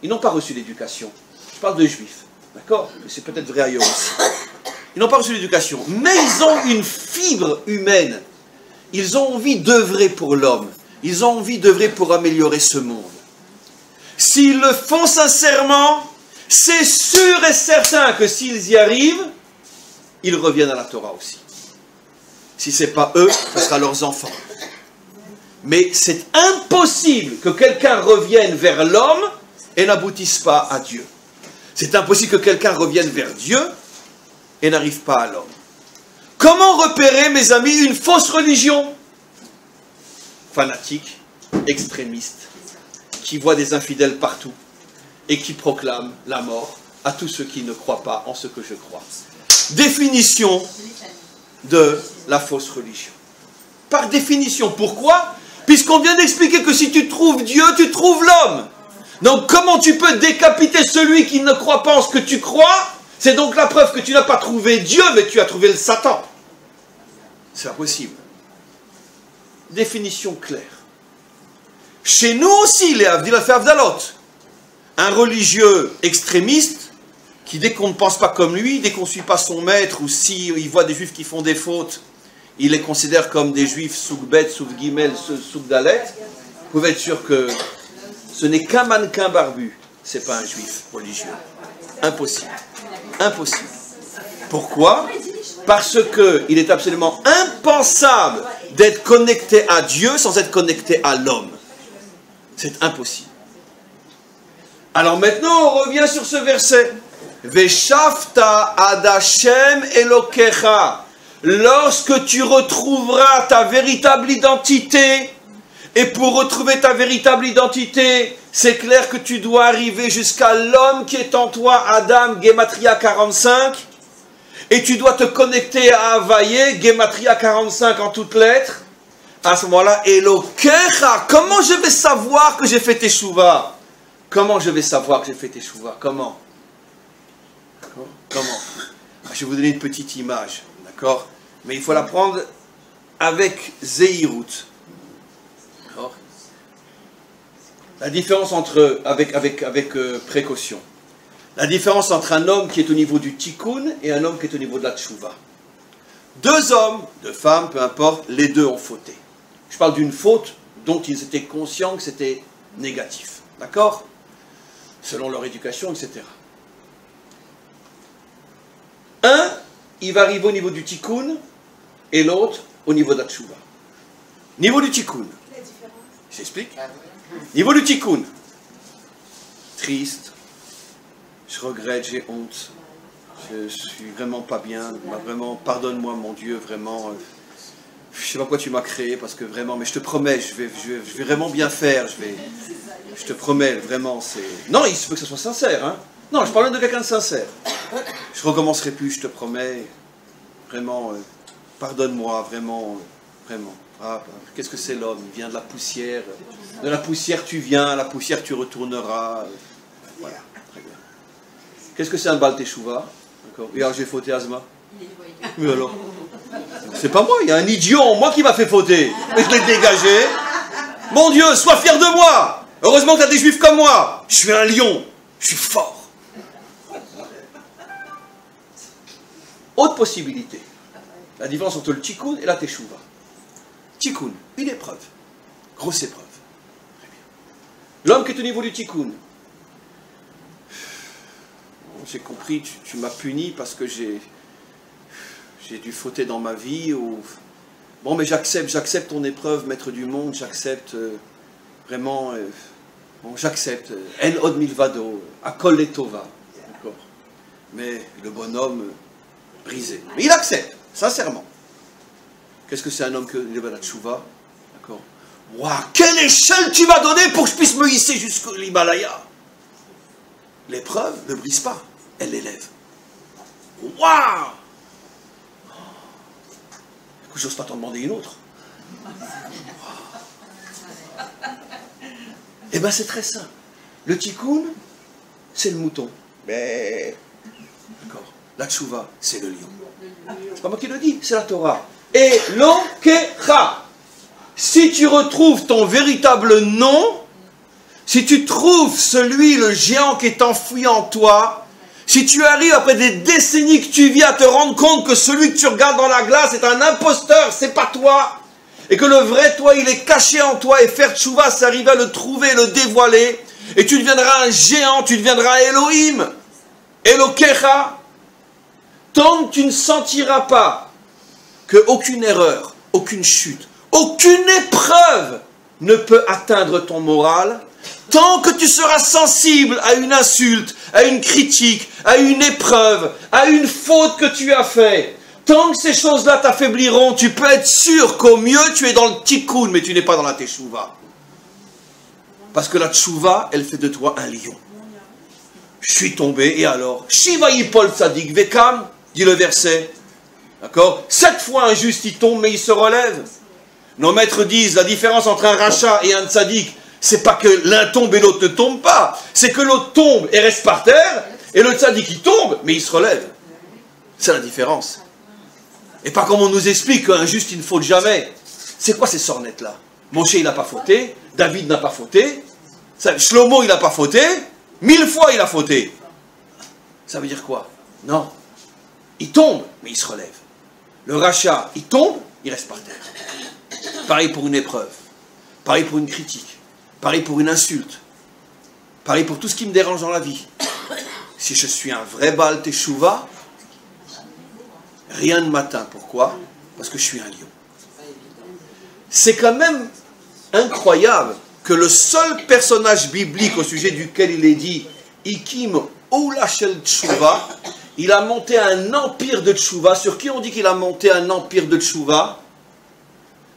ils n'ont pas reçu l'éducation. Je parle de juifs, d'accord? Mais c'est peut-être vrai ailleurs aussi. Ils n'ont pas reçu l'éducation, mais ils ont une fibre humaine. Ils ont envie d'œuvrer pour l'homme. Ils ont envie d'œuvrer pour améliorer ce monde. S'ils le font sincèrement, c'est sûr et certain que s'ils y arrivent, ils reviennent à la Torah aussi. Si ce n'est pas eux, ce sera leurs enfants. Mais c'est impossible que quelqu'un revienne vers l'homme et n'aboutisse pas à Dieu. C'est impossible que quelqu'un revienne vers Dieu et n'arrive pas à l'homme. Comment repérer, mes amis, une fausse religion? Fanatique, extrémiste, qui voit des infidèles partout et qui proclame la mort à tous ceux qui ne croient pas en ce que je crois. Définition de la fausse religion. Par définition, pourquoi? Puisqu'on vient d'expliquer que si tu trouves Dieu, tu trouves l'homme. Donc comment tu peux décapiter celui qui ne croit pas en ce que tu crois? C'est donc la preuve que tu n'as pas trouvé Dieu, mais tu as trouvé le Satan. C'est impossible. Définition claire. Chez nous aussi, les Avdil a fait Avdalot. Un religieux extrémiste, qui dès qu'on ne pense pas comme lui, dès qu'on ne suit pas son maître, ou s'il voit des juifs qui font des fautes, il les considère comme des juifs souk-bet, souk-gimel, souk-dalet. Vous pouvez être sûr que ce n'est qu'un mannequin barbu. Ce n'est pas un juif religieux. Impossible. Impossible. Pourquoi? Parce qu'il est absolument impensable d'être connecté à Dieu sans être connecté à l'homme. C'est impossible. Alors maintenant, on revient sur ce verset. Veshavta ad Hashem Elokecha. Lorsque tu retrouveras ta véritable identité, et pour retrouver ta véritable identité, c'est clair que tu dois arriver jusqu'à l'homme qui est en toi, Adam, Gematria 45, et tu dois te connecter à Havaïe, Gematria 45 en toutes lettres. À ce moment-là, Elokecha, comment je vais savoir que j'ai fait Teshuvah? Comment je vais savoir que j'ai fait Teshuvah? Comment? Je vais vous donner une petite image, d'accord? Mais il faut la prendre avec Zeirut. La différence entre, avec précaution. La différence entre un homme qui est au niveau du tikkun et un homme qui est au niveau de la tchouva. Deux hommes, deux femmes, peu importe, les deux ont fauté. Je parle d'une faute dont ils étaient conscients que c'était négatif. D'accord? Selon leur éducation, etc. Un, il va arriver au niveau du tikkun et l'autre au niveau de la tchouva. Niveau du tikkun. J'explique. Niveau du tikkun. Triste. Je regrette, j'ai honte. Je suis vraiment pas bien. Vraiment, pardonne-moi mon Dieu, vraiment. Je sais pas pourquoi tu m'as créé, parce que vraiment, mais je te promets, je vais vraiment bien faire. Je te promets, vraiment, c'est... Non, il se peut que ce soit sincère, hein. Non, je parle de quelqu'un de sincère. Je recommencerai plus, je te promets. Vraiment, pardonne-moi, vraiment, vraiment. Ah, qu'est-ce que c'est l'homme? Il vient de la poussière. De la poussière tu viens, à la poussière tu retourneras. Voilà, très bien. Qu'est-ce que c'est un Baal Teshuvah? D'accord. Et alors j'ai fauté, Asma? Mais alors? C'est pas moi, il y a un idiot en moi qui m'a fait fauter. Mais je l'ai dégagé. Mon Dieu, sois fier de moi. Heureusement que tu as des juifs comme moi. Je suis un lion. Je suis fort. Autre possibilité. La différence entre le tikkun et la teshuvah. Tikkun, une épreuve. Grosse épreuve. Très bien. L'homme qui est au niveau du tikkun. J'ai compris, tu m'as puni parce que j'ai dû fauter dans ma vie. Ou... Bon, mais j'accepte ton épreuve, maître du monde, j'accepte vraiment, bon, j'accepte. En od milvado, akol letova. D'accord. Mais le bonhomme brisé. Mais il accepte, sincèrement. Qu'est-ce que c'est un homme que la tchouva? D'accord. Waouh, quelle échelle tu m'as donnée pour que je puisse me hisser jusqu'au l'Himalaya? L'épreuve ne brise pas, elle l'élève. Waouh! J'ose pas t'en demander une autre. Eh bien, c'est très simple. Le tikkun, c'est le mouton. Mais... D'accord. La tchouva, c'est le lion. C'est pas moi qui le dis, c'est la Torah. Et l'okecha. Si tu retrouves ton véritable nom, si tu trouves celui, le géant qui est enfoui en toi, si tu arrives après des décennies que tu vis à te rendre compte que celui que tu regardes dans la glace est un imposteur, c'est pas toi, et que le vrai toi, il est caché en toi, et faire tchouva, c'est arriver à le trouver, le dévoiler, et tu deviendras un géant, tu deviendras Elohim, Elokecha, tant que tu ne sentiras pas qu'aucune erreur, aucune chute, aucune épreuve ne peut atteindre ton moral, tant que tu seras sensible à une insulte, à une critique, à une épreuve, à une faute que tu as faite, tant que ces choses-là t'affaibliront, tu peux être sûr qu'au mieux tu es dans le tikkun, mais tu n'es pas dans la teshuvah. Parce que la teshuvah, elle fait de toi un lion. Je suis tombé, et alors? Shiva yipol tzadik vekam, dit le verset. D'accord? 7 fois un juste il tombe, mais il se relève. Nos maîtres disent, la différence entre un rachat et un tzadik, c'est pas que l'un tombe et l'autre ne tombe pas. C'est que l'autre tombe et reste par terre, et le tzadik il tombe, mais il se relève. C'est la différence. Et pas comme on nous explique qu'un juste il ne faute jamais. C'est quoi ces sornettes-là? Moshe il n'a pas fauté, David n'a pas fauté, Shlomo il n'a pas fauté, 1000 fois il a fauté. Ça veut dire quoi? Non. Il tombe, mais il se relève. Le rachat, il tombe, il reste par terre. Pareil pour une épreuve. Pareil pour une critique. Pareil pour une insulte. Pareil pour tout ce qui me dérange dans la vie. Si je suis un vrai Baal Teshuvah, rien ne m'atteint. Pourquoi? Parce que je suis un lion. C'est quand même incroyable que le seul personnage biblique au sujet duquel il est dit Ikim Oula Shel Teshuvah, il a monté un empire de Teshuvah. Sur qui on dit qu'il a monté un empire de Teshuvah?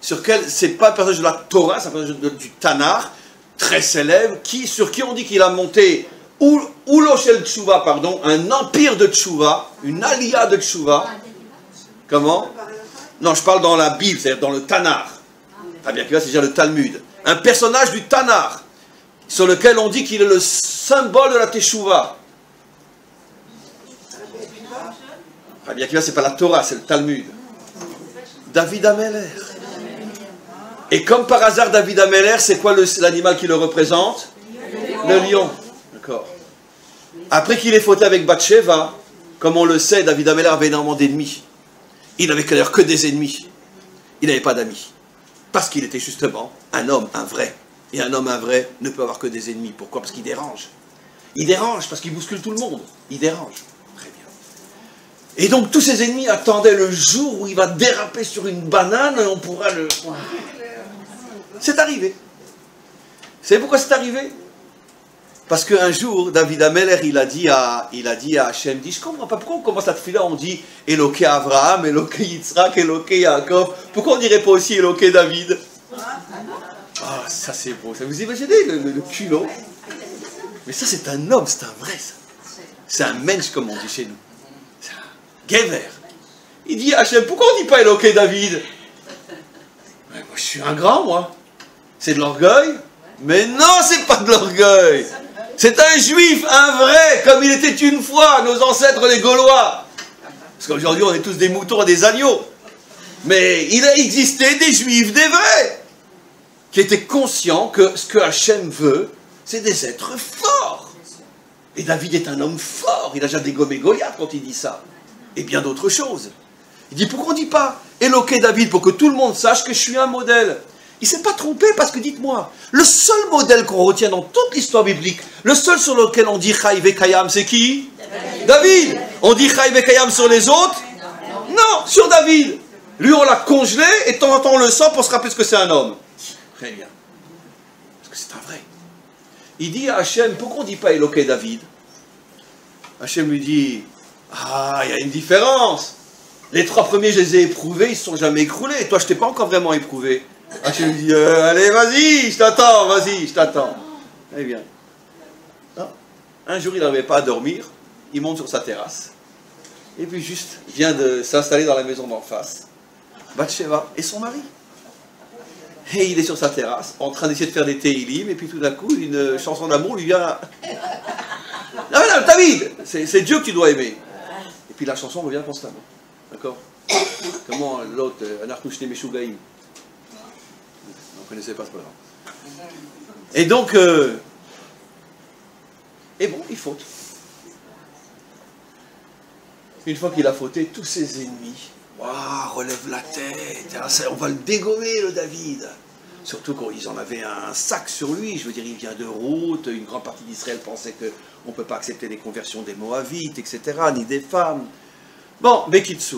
Sur quel? C'est pas un personnage de la Torah, c'est un personnage du Tanakh, très célèbre, sur qui on dit qu'il a monté Oulo Shel Teshuvah, pardon, un empire de Teshuvah, une alia de Teshuvah. Comment? Non, je parle dans la Bible, c'est-à-dire dans le Tanakh. Rabbi Akiva, c'est déjà le Talmud. Un personnage du Tanakh, sur lequel on dit qu'il est le symbole de la Teshuvah. Rabbi Akiva, c'est pas la Torah, c'est le Talmud. David Ameler. Et comme par hasard, David Ameller, c'est quoi l'animal qui le représente? Le lion. D'accord. Après qu'il ait fauté avec Bathsheba, comme on le sait, David Ameller avait énormément d'ennemis. Il n'avait d'ailleurs que des ennemis. Il n'avait pas d'amis. Parce qu'il était justement un homme, un vrai. Et un homme, un vrai, ne peut avoir que des ennemis. Pourquoi? Parce qu'il dérange. Il dérange parce qu'il bouscule tout le monde. Il dérange. Très bien. Et donc tous ses ennemis attendaient le jour où il va déraper sur une banane et on pourra le... C'est arrivé. Vous savez pourquoi c'est arrivé? Parce qu'un jour, David Ameller, il a dit à Hachem, je ne comprends pas, pourquoi on commence la tefila, on dit Eloké Avraham, Eloké Yitzhak, Eloké Yaakov, pourquoi on ne dirait pas aussi Eloké David? Ah, ça c'est beau, ça, vous imaginez le culot? Mais ça c'est un homme, c'est un vrai, ça. C'est un mensch, comme on dit chez nous. C'est un gever. Il dit à Hachem, pourquoi on ne dit pas Eloké David? Mais moi je suis un grand, moi. C'est de l'orgueil? Mais non, c'est pas de l'orgueil. C'est un juif, un vrai, comme il était une fois, nos ancêtres les Gaulois. Parce qu'aujourd'hui, on est tous des moutons et des agneaux. Mais il a existé des juifs, des vrais, qui étaient conscients que ce que Hachem veut, c'est des êtres forts. Et David est un homme fort. Il a déjà dégommé Goliath quand il dit ça. Et bien d'autres choses. Il dit, pourquoi on ne dit pas Éloqué David, pour que tout le monde sache que je suis un modèle? Il ne s'est pas trompé parce que, dites-moi, le seul modèle qu'on retient dans toute l'histoire biblique, le seul sur lequel on dit Chai Vekayam, c'est qui? David. On dit Chai Vekayam sur les autres? Non, sur David. Lui, on l'a congelé et de temps en temps, on le sent pour se rappeler ce que c'est un homme. Très bien. Parce que c'est un vrai. Il dit à Hachem, pourquoi on ne dit pas Éloqué David? Hachem lui dit, ah, il y a une différence. Les 3 premiers, je les ai éprouvés, ils ne se sont jamais écroulés. Toi, je ne t'ai pas encore vraiment éprouvé. Hachem lui dit, allez, vas-y, je t'attends, vas-y, je t'attends. Eh bien. Un jour, il n'arrivait pas à dormir. Il monte sur sa terrasse. Et puis juste, il vient de s'installer dans la maison d'en face. Bathsheba et son mari. Et il est sur sa terrasse, en train d'essayer de faire des téhilim, et puis tout d'un coup, une chanson d'amour lui vient... Non, non, David, c'est Dieu que tu dois aimer. Et puis la chanson revient constamment. D'accord? Comment l'autre, Anartouchne Meshugaïm. Vous ne connaissez pas, c'est pas grave. Et donc, et bon, il faute. Une fois qu'il a fauté, tous ses ennemis, waouh, relève la tête, on va le dégommer, le David. Surtout quand ils en avaient un sac sur lui, je veux dire, il vient de route, une grande partie d'Israël pensait qu'on ne peut pas accepter les conversions des Moabites, etc., ni des femmes. Bon, Bekitsu.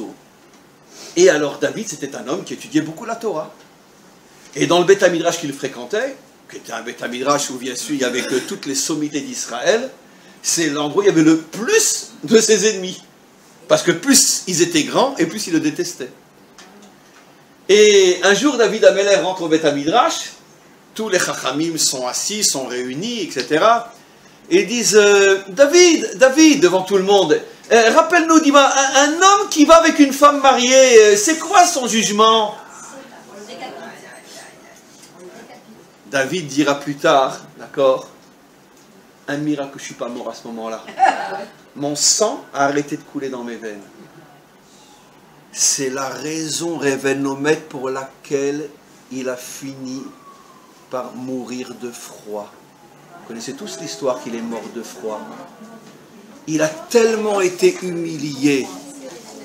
Et alors David, c'était un homme qui étudiait beaucoup la Torah. Et dans le Beth Midrash qu'il fréquentait, qui était un Beth Midrash où bien sûr il n'y avait que toutes les sommités d'Israël, c'est l'endroit où il y avait le plus de ses ennemis. Parce que plus ils étaient grands et plus ils le détestaient. Et un jour, David Ameller rentre au Beth Midrash, tous les Chachamim sont assis, sont réunis, etc. Et ils disent, David, devant tout le monde, rappelle-nous, dis-moi, un homme qui va avec une femme mariée, c'est quoi son jugement? David dira plus tard, d'accord, un miracle que je ne suis pas mort à ce moment-là. Mon sang a arrêté de couler dans mes veines. C'est la raison révénomètre pour laquelle il a fini par mourir de froid. Vous connaissez tous l'histoire qu'il est mort de froid. Il a tellement été humilié.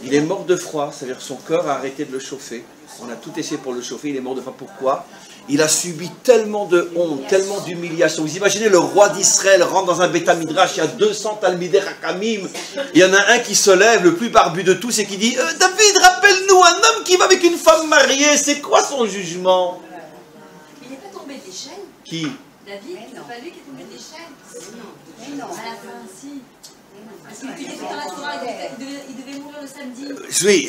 Il est mort de froid, c'est-à-dire que son corps a arrêté de le chauffer. On a tout essayé pour le chauffer, il est mort de froid. Pourquoi? Il a subi tellement de honte, tellement d'humiliation. Vous imaginez, le roi d'Israël rentre dans un Beth Midrash, il y a 200 Talmidei Hakamim, il y en a un qui se lève, le plus barbu de tous, et qui dit David, rappelle-nous, un homme qui va avec une femme mariée, c'est quoi son jugement? Il n'est pas tombé des chaînes? Qui? David, c'est pas lui qui est tombé des chaînes? Mais non. À la fin, si. Parce qu'il étudiait tout dans la Torah, il devait mourir le samedi. Oui,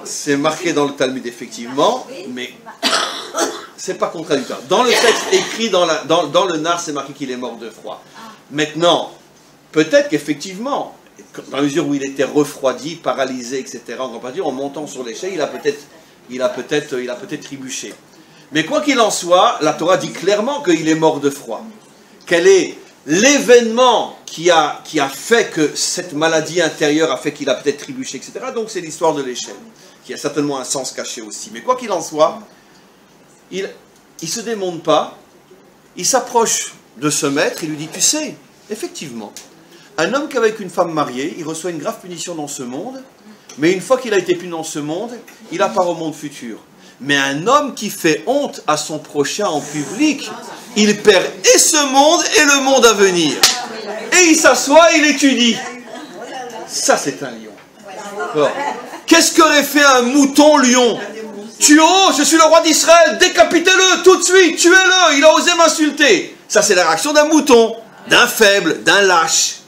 c'est marqué dans le Talmud, effectivement, mais c'est pas contradictoire. Dans le texte écrit dans le Nar, c'est marqué qu'il est mort de froid. Maintenant, peut-être qu'effectivement, dans la mesure où il était refroidi, paralysé, etc., on ne peut pas dire, en montant sur l'échelle, il a peut-être trébuché. Mais quoi qu'il en soit, la Torah dit clairement qu'il est mort de froid. Quel est l'événement qui a fait que cette maladie intérieure a fait qu'il a peut-être trébuché, etc. Donc c'est l'histoire de l'échelle, qui a certainement un sens caché aussi. Mais quoi qu'il en soit, il se démonte pas, il s'approche de ce maître, il lui dit, tu sais, effectivement, un homme qui est avec une femme mariée, il reçoit une grave punition dans ce monde, mais une fois qu'il a été puni dans ce monde, il a part au monde futur. Mais un homme qui fait honte à son prochain en public, il perd et ce monde et le monde à venir. Et il s'assoit et il étudie. Ça, c'est un lion. Qu'est-ce qu'aurait fait un mouton lion? Je suis le roi d'Israël, décapitez-le tout de suite, tuez-le, il a osé m'insulter. Ça, c'est la réaction d'un mouton, d'un faible, d'un lâche.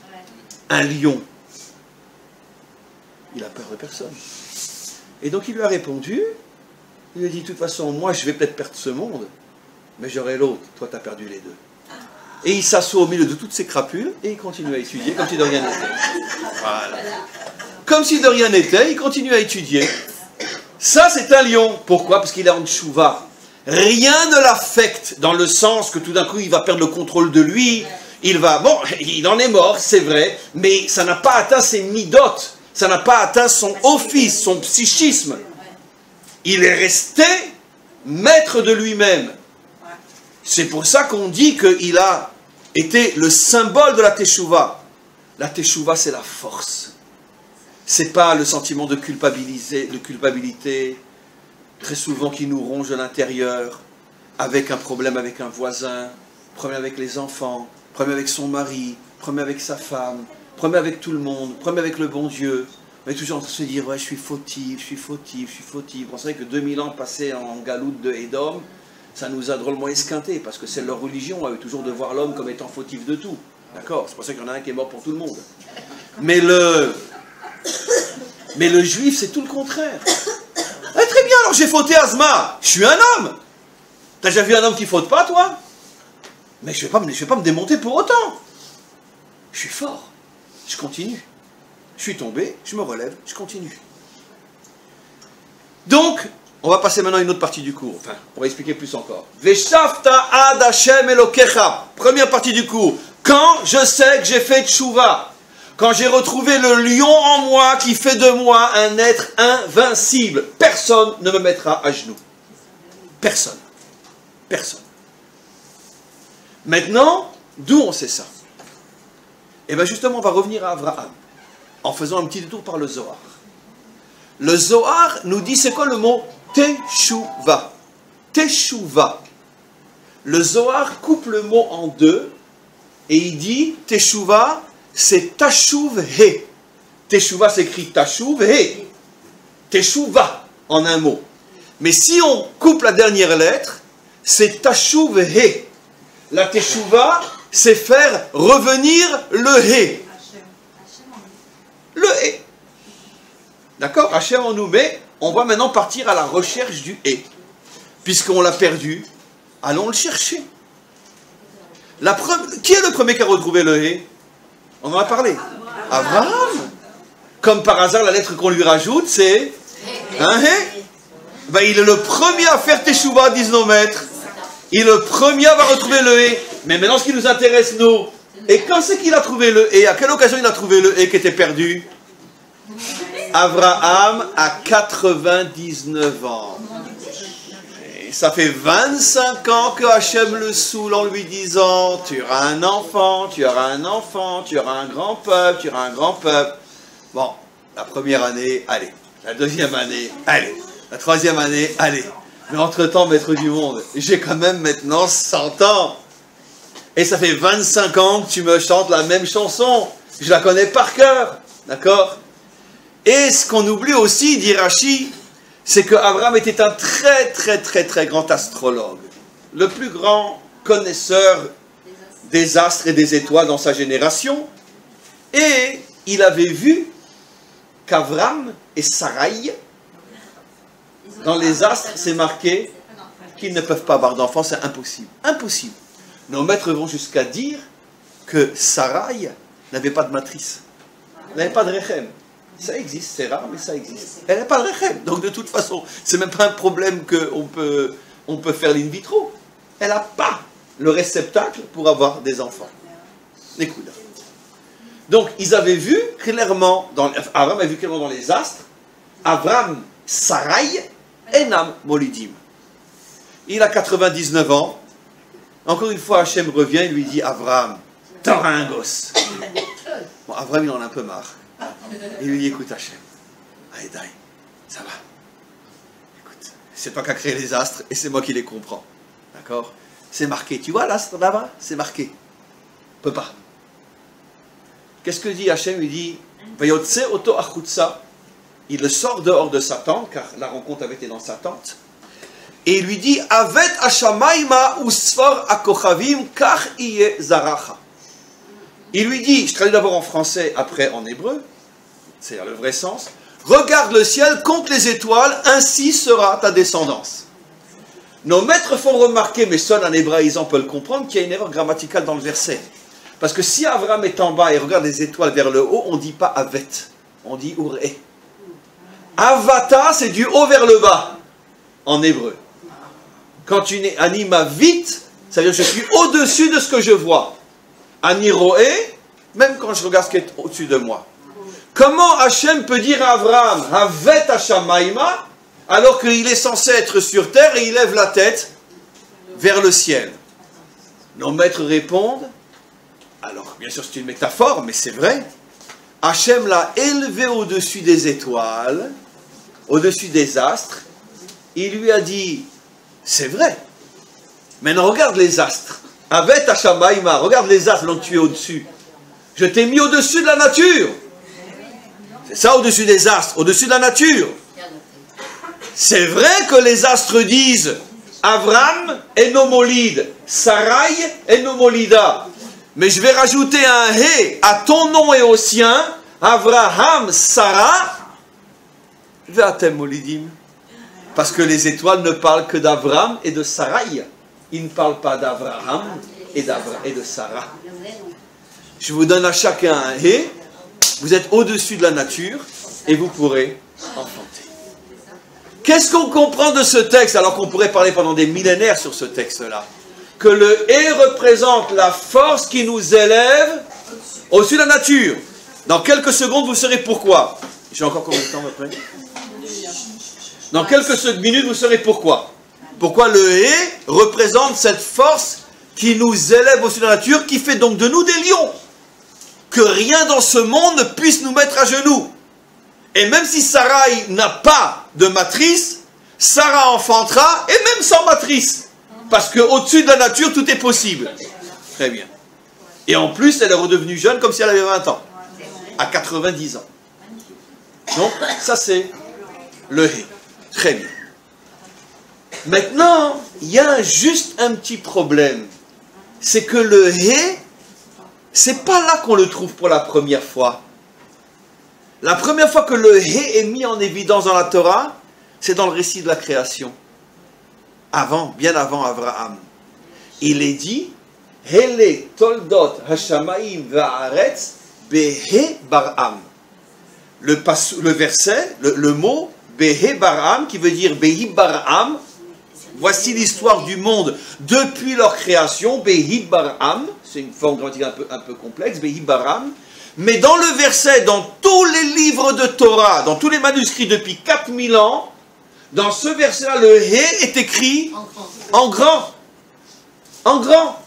Un lion, il a peur de personne. Et donc il lui a répondu, il lui a dit, de toute façon, moi je vais peut-être perdre ce monde, mais j'aurai l'autre, toi tu as perdu les deux. Et il s'assoit au milieu de toutes ces crapules, et il continue à étudier comme si de rien n'était. Voilà. Comme si de rien n'était, il continue à étudier. Ça c'est un lion. Pourquoi? Parce qu'il est en tchouva. Rien ne l'affecte dans le sens que tout d'un coup il va perdre le contrôle de lui, il en est mort, c'est vrai, mais ça n'a pas atteint ses midotes, ça n'a pas atteint son office, son psychisme. Il est resté maître de lui-même. C'est pour ça qu'on dit qu'il a été le symbole de la teshuva. La teshuva, c'est la force. C'est pas le sentiment de culpabilité, très souvent qui nous ronge de l'intérieur, avec un problème avec un voisin, problème avec les enfants, problème avec son mari, problème avec sa femme, problème avec tout le monde, problème avec le bon Dieu. On est toujours en train de se dire, ouais, je suis fautif, je suis fautif, je suis fautif. On savait que 2000 ans passés en galoute de Édom, ça nous a drôlement esquinté, parce que c'est leur religion, eux, toujours de voir l'homme comme étant fautif de tout. D'accord? C'est pour ça qu'il y en a un qui est mort pour tout le monde. Mais le juif, c'est tout le contraire. Ah, très bien, alors j'ai fauté Azma, je suis un homme. T'as déjà vu un homme qui faute pas, toi? Mais je ne vais pas me démonter pour autant. Je suis fort. Je continue. Je suis tombé, je me relève, je continue. Donc, on va passer maintenant à une autre partie du cours. Enfin, on va expliquer plus encore. Veshafta ad Hashem Elokecha. Première partie du cours. Quand je sais que j'ai fait tchouva, quand j'ai retrouvé le lion en moi qui fait de moi un être invincible, personne ne me mettra à genoux. Personne. Personne. Maintenant, d'où on sait ça? Eh bien justement, on va revenir à Abraham, en faisant un petit détour par le Zohar. Le Zohar nous dit, c'est quoi le mot Teshuva? Teshuva. Le Zohar coupe le mot en deux, et il dit, Teshuva, c'est Tashuv He. Teshuva s'écrit Tashuv He. Teshuva, en un mot. Mais si on coupe la dernière lettre, c'est Tashuv He. La teshuva, c'est faire revenir le He. Le He. D'accord? Hachem en nous met, on va maintenant partir à la recherche du He. Puisqu'on l'a perdu, allons le chercher. Qui est le premier qui a retrouvé le He? On en a parlé. Abraham. Comme par hasard, la lettre qu'on lui rajoute, c'est un He. Ben, il est le premier à faire teshuva, disent nos maîtres. Il est le premier va retrouver le He. Mais maintenant, ce qui nous intéresse, nous, et quand c'est qu'il a trouvé le He? À quelle occasion il a trouvé le He qui était perdu? Abraham a 99 ans. Et ça fait 25 ans que Hachem le saoule en lui disant, tu auras un enfant, tu auras un enfant, tu auras un grand peuple, tu auras un grand peuple. Bon, la première année, allez. La deuxième année, allez. La troisième année, allez. Mais entre-temps, maître du monde, j'ai quand même maintenant 100 ans. Et ça fait 25 ans que tu me chantes la même chanson. Je la connais par cœur. D'accord? Et ce qu'on oublie aussi, dit Rashi, c'est qu'Abraham était un très grand astrologue. Le plus grand connaisseur des astres et des étoiles dans sa génération. Et il avait vu qu'Abraham et Sarai, dans les astres, c'est marqué qu'ils ne peuvent pas avoir d'enfants, c'est impossible. Impossible. Nos maîtres vont jusqu'à dire que Sarai n'avait pas de matrice. Elle n'avait pas de rechem. Ça existe, c'est rare, mais ça existe. Elle n'a pas de rechem. Donc de toute façon, c'est même pas un problème qu'on peut faire l'in vitro. Elle n'a pas le réceptacle pour avoir des enfants. Écoute. Donc ils avaient vu clairement, Abraham a vu clairement dans les astres, Abraham, Sarai, Enam Molidim. il a 99 ans. Encore une fois, Hachem revient et lui dit, Abraham, t'auras un gosse. Bon, Abraham, il en a un peu marre. Il lui dit, écoute Hachem, allez, ça va. Écoute, c'est toi qui as créé les astres et c'est moi qui les comprends. D'accord? C'est marqué. Tu vois l'astre là-bas? C'est marqué. On ne peut pas. Qu'est-ce que dit Hachem? Il dit, Vayotse oto achutsa. Il le sort dehors de sa tente, car la rencontre avait été dans sa tente. Et il lui dit, Avet Hashamaima usfor akochavim kach iye zaracha. Il lui dit, je traduis d'abord en français, après en hébreu, c'est-à-dire le vrai sens, regarde le ciel, compte les étoiles, ainsi sera ta descendance. Nos maîtres font remarquer, mais seul un hébraïsant peut le comprendre, qu'il y a une erreur grammaticale dans le verset. Parce que si Abraham est en bas et regarde les étoiles vers le haut, on ne dit pas Avet, on dit Uré. Avata, c'est du haut vers le bas, en hébreu. Quand tu anima vite, ça veut dire que je suis au-dessus de ce que je vois. Aniroé, même quand je regarde ce qui est au-dessus de moi. Comment Hachem peut dire à Abraham, Havet Hashamaima, alors qu'il est censé être sur terre et il lève la tête vers le ciel? Nos maîtres répondent, alors bien sûr c'est une métaphore, mais c'est vrai, Hachem l'a élevé au-dessus des étoiles, au-dessus des astres, il lui a dit, c'est vrai, maintenant regarde les astres, Avet Hashamaima, regarde les astres dont tu es au-dessus, je t'ai mis au-dessus de la nature, c'est ça au-dessus des astres, au-dessus de la nature. C'est vrai que les astres disent, Avram est nomolide, Sarai est nomolida, mais je vais rajouter un hé à ton nom et au sien, Avraham, Sarah, Ve'atem molidim. Parce que les étoiles ne parlent que d'Avram et de Sarai. Ils ne parlent pas d'Avraham et de Sarah. Je vous donne à chacun un hé. Vous êtes au-dessus de la nature et vous pourrez enfanter. Qu'est-ce qu'on comprend de ce texte, alors qu'on pourrait parler pendant des millénaires sur ce texte-là? Que le hé représente la force qui nous élève au-dessus de la nature. Dans quelques secondes, vous saurez pourquoi. J'ai encore combien de temps après? Dans quelques minutes, vous saurez pourquoi. Pourquoi le hé représente cette force qui nous élève au-dessus de la nature, qui fait donc de nous des lions. Que rien dans ce monde ne puisse nous mettre à genoux. Et même si Sarai n'a pas de matrice, Sarah enfantera, et même sans matrice. Parce qu'au-dessus de la nature, tout est possible. Très bien. Et en plus, elle est redevenue jeune comme si elle avait 20 ans. À 90 ans. Donc, ça c'est le hé. Très bien. Maintenant, il y a juste un petit problème. C'est que le hé, c'est pas là qu'on le trouve pour la première fois. La première fois que le hé est mis en évidence dans la Torah, c'est dans le récit de la création. Avant, bien avant Abraham. Il est dit, Hele toldot hashamaim va'aretz behe baram. Le verset, le mot behe baram, qui veut dire behi baram, voici l'histoire du monde depuis leur création, behi baram, c'est une forme grammaticale un peu complexe, behi baram, mais dans le verset, dans tous les livres de Torah, dans tous les manuscrits depuis 4000 ans, dans ce verset-là, le hé est écrit en grand. En grand.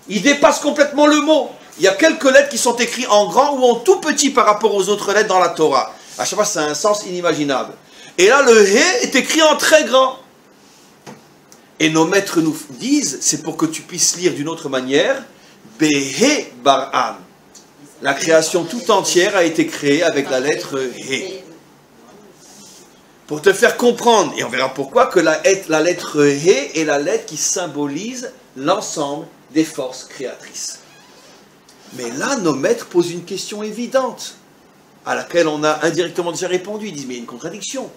Il dépasse complètement le mot. Il y a quelques lettres qui sont écrites en grand ou en tout petit par rapport aux autres lettres dans la Torah. À chaque fois, ça a un sens inimaginable. Et là, le hé est écrit en très grand. Et nos maîtres nous disent, c'est pour que tu puisses lire d'une autre manière, Behe Baram. La création tout entière a été créée avec la lettre hé. Pour te faire comprendre, et on verra pourquoi, que la lettre hé est la lettre qui symbolise l'ensemble des forces créatrices. Mais là, nos maîtres posent une question évidente, à laquelle on a indirectement déjà répondu. Ils disent, mais il y a une contradiction.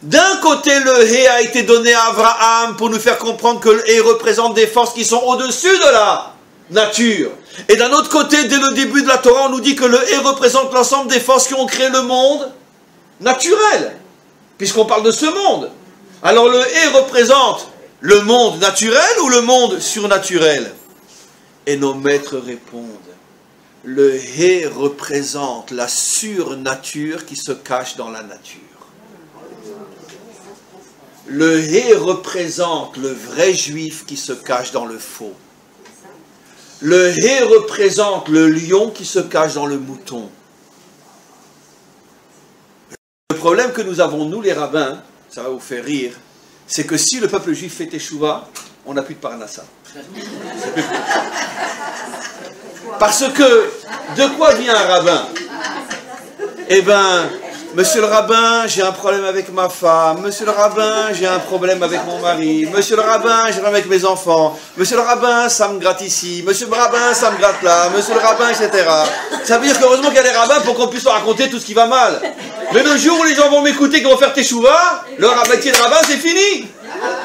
D'un côté, le hé a été donné à Abraham pour nous faire comprendre que le hé représente des forces qui sont au-dessus de la nature. Et d'un autre côté, dès le début de la Torah, on nous dit que le hé représente l'ensemble des forces qui ont créé le monde naturel. Puisqu'on parle de ce monde. Alors le hé représente le monde naturel ou le monde surnaturel? Et nos maîtres répondent, le hé représente la surnature qui se cache dans la nature. Le hé représente le vrai juif qui se cache dans le faux. Le hé représente le lion qui se cache dans le mouton. Le problème que nous avons, nous les rabbins, ça va vous faire rire, c'est que si le peuple juif fait teshuva, on n'a plus de parnassa. Parce que, de quoi vient un rabbin? Eh bien, monsieur le rabbin, j'ai un problème avec ma femme. Monsieur le rabbin, j'ai un problème avec mon mari. Monsieur le rabbin, j'ai un problème avec mes enfants. Monsieur le rabbin, ça me gratte ici. Monsieur le rabbin, ça me gratte là. Monsieur le rabbin, etc. Ça veut dire qu'heureusement qu'il y a des rabbins pour qu'on puisse leur raconter tout ce qui va mal. Mais le jour où les gens vont m'écouter, qu'ils vont faire teshuva, leur métier de rabbin, c'est fini.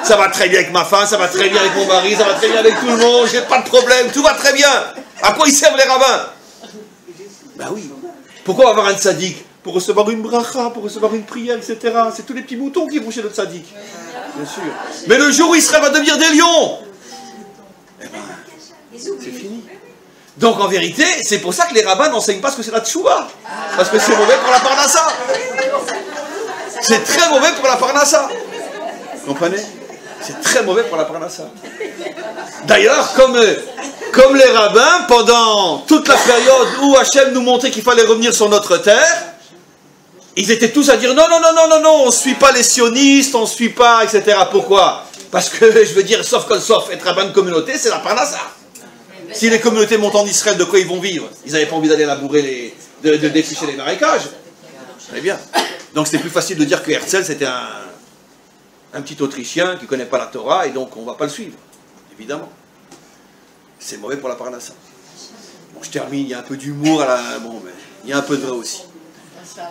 Ça va très bien avec ma femme, ça va très bien avec mon mari, ça va très bien avec tout le monde, j'ai pas de problème, tout va très bien. À quoi ils servent les rabbins? Ben oui. Pourquoi avoir un tzaddik? Pour recevoir une bracha, pour recevoir une prière, etc. C'est tous les petits moutons qui vont chez le tzaddik. Bien sûr. Mais le jour où Israël va devenir des lions, eh ben, c'est fini. Donc en vérité, c'est pour ça que les rabbins n'enseignent pas ce que c'est la tchouva. Parce que c'est mauvais pour la parnassa. C'est très mauvais pour la parnassa. Vous comprenez? C'est très mauvais pour la parnassa. D'ailleurs, comme les rabbins, pendant toute la période où Hachem nous montrait qu'il fallait revenir sur notre terre, ils étaient tous à dire non, non, non, non, non, non, on ne suit pas les sionistes, on ne suit pas, etc. Pourquoi? Parce que, je veux dire, sauf être rabbin de communauté, c'est la parnassa. Si les communautés montent en Israël, de quoi ils vont vivre? Ils n'avaient pas envie d'aller labourer, de défricher les marécages. Très bien. Donc c'était plus facile de dire que Herzl, c'était un petit Autrichien qui ne connaît pas la Torah, et donc on ne va pas le suivre, évidemment. C'est mauvais pour la parnassa. Bon, je termine, il y a un peu d'humour, bon, mais il y a un peu de vrai aussi.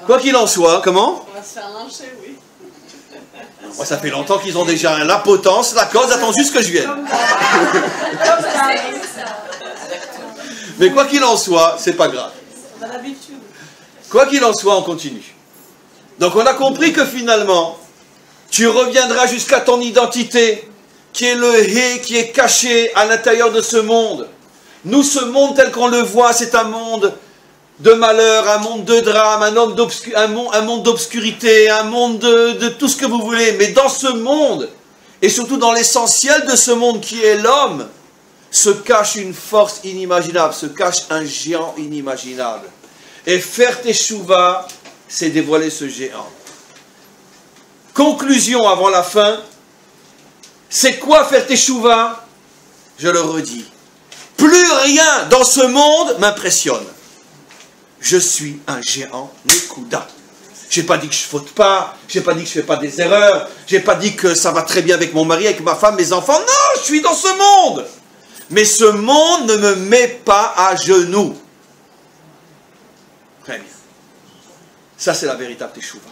Quoi qu'il en soit, comment? On va se faire lyncher, oui. Moi, ça fait longtemps qu'ils ont déjà la potence, la cause, attends juste que je vienne. Mais quoi qu'il en soit, c'est pas grave. On a l'habitude. Quoi qu'il en soit, on continue. Donc on a compris que finalement, tu reviendras jusqu'à ton identité, qui est le hé, qui est caché à l'intérieur de ce monde. Nous, ce monde tel qu'on le voit, c'est un monde de malheur, un monde de drame, un monde d'obscurité, un monde de tout ce que vous voulez. Mais dans ce monde, et surtout dans l'essentiel de ce monde qui est l'homme, se cache une force inimaginable, se cache un géant inimaginable. Et faire teshuva, c'est dévoiler ce géant. Conclusion avant la fin, c'est quoi faire teshuva? Je le redis. Plus rien dans ce monde m'impressionne. Je suis un géant Nekuda. J'ai pas dit que je faute pas, j'ai pas dit que je fais pas des erreurs, j'ai pas dit que ça va très bien avec mon mari, avec ma femme, mes enfants. Non, je suis dans ce monde. Mais ce monde ne me met pas à genoux. Très bien. Ça, c'est la véritable teshuva.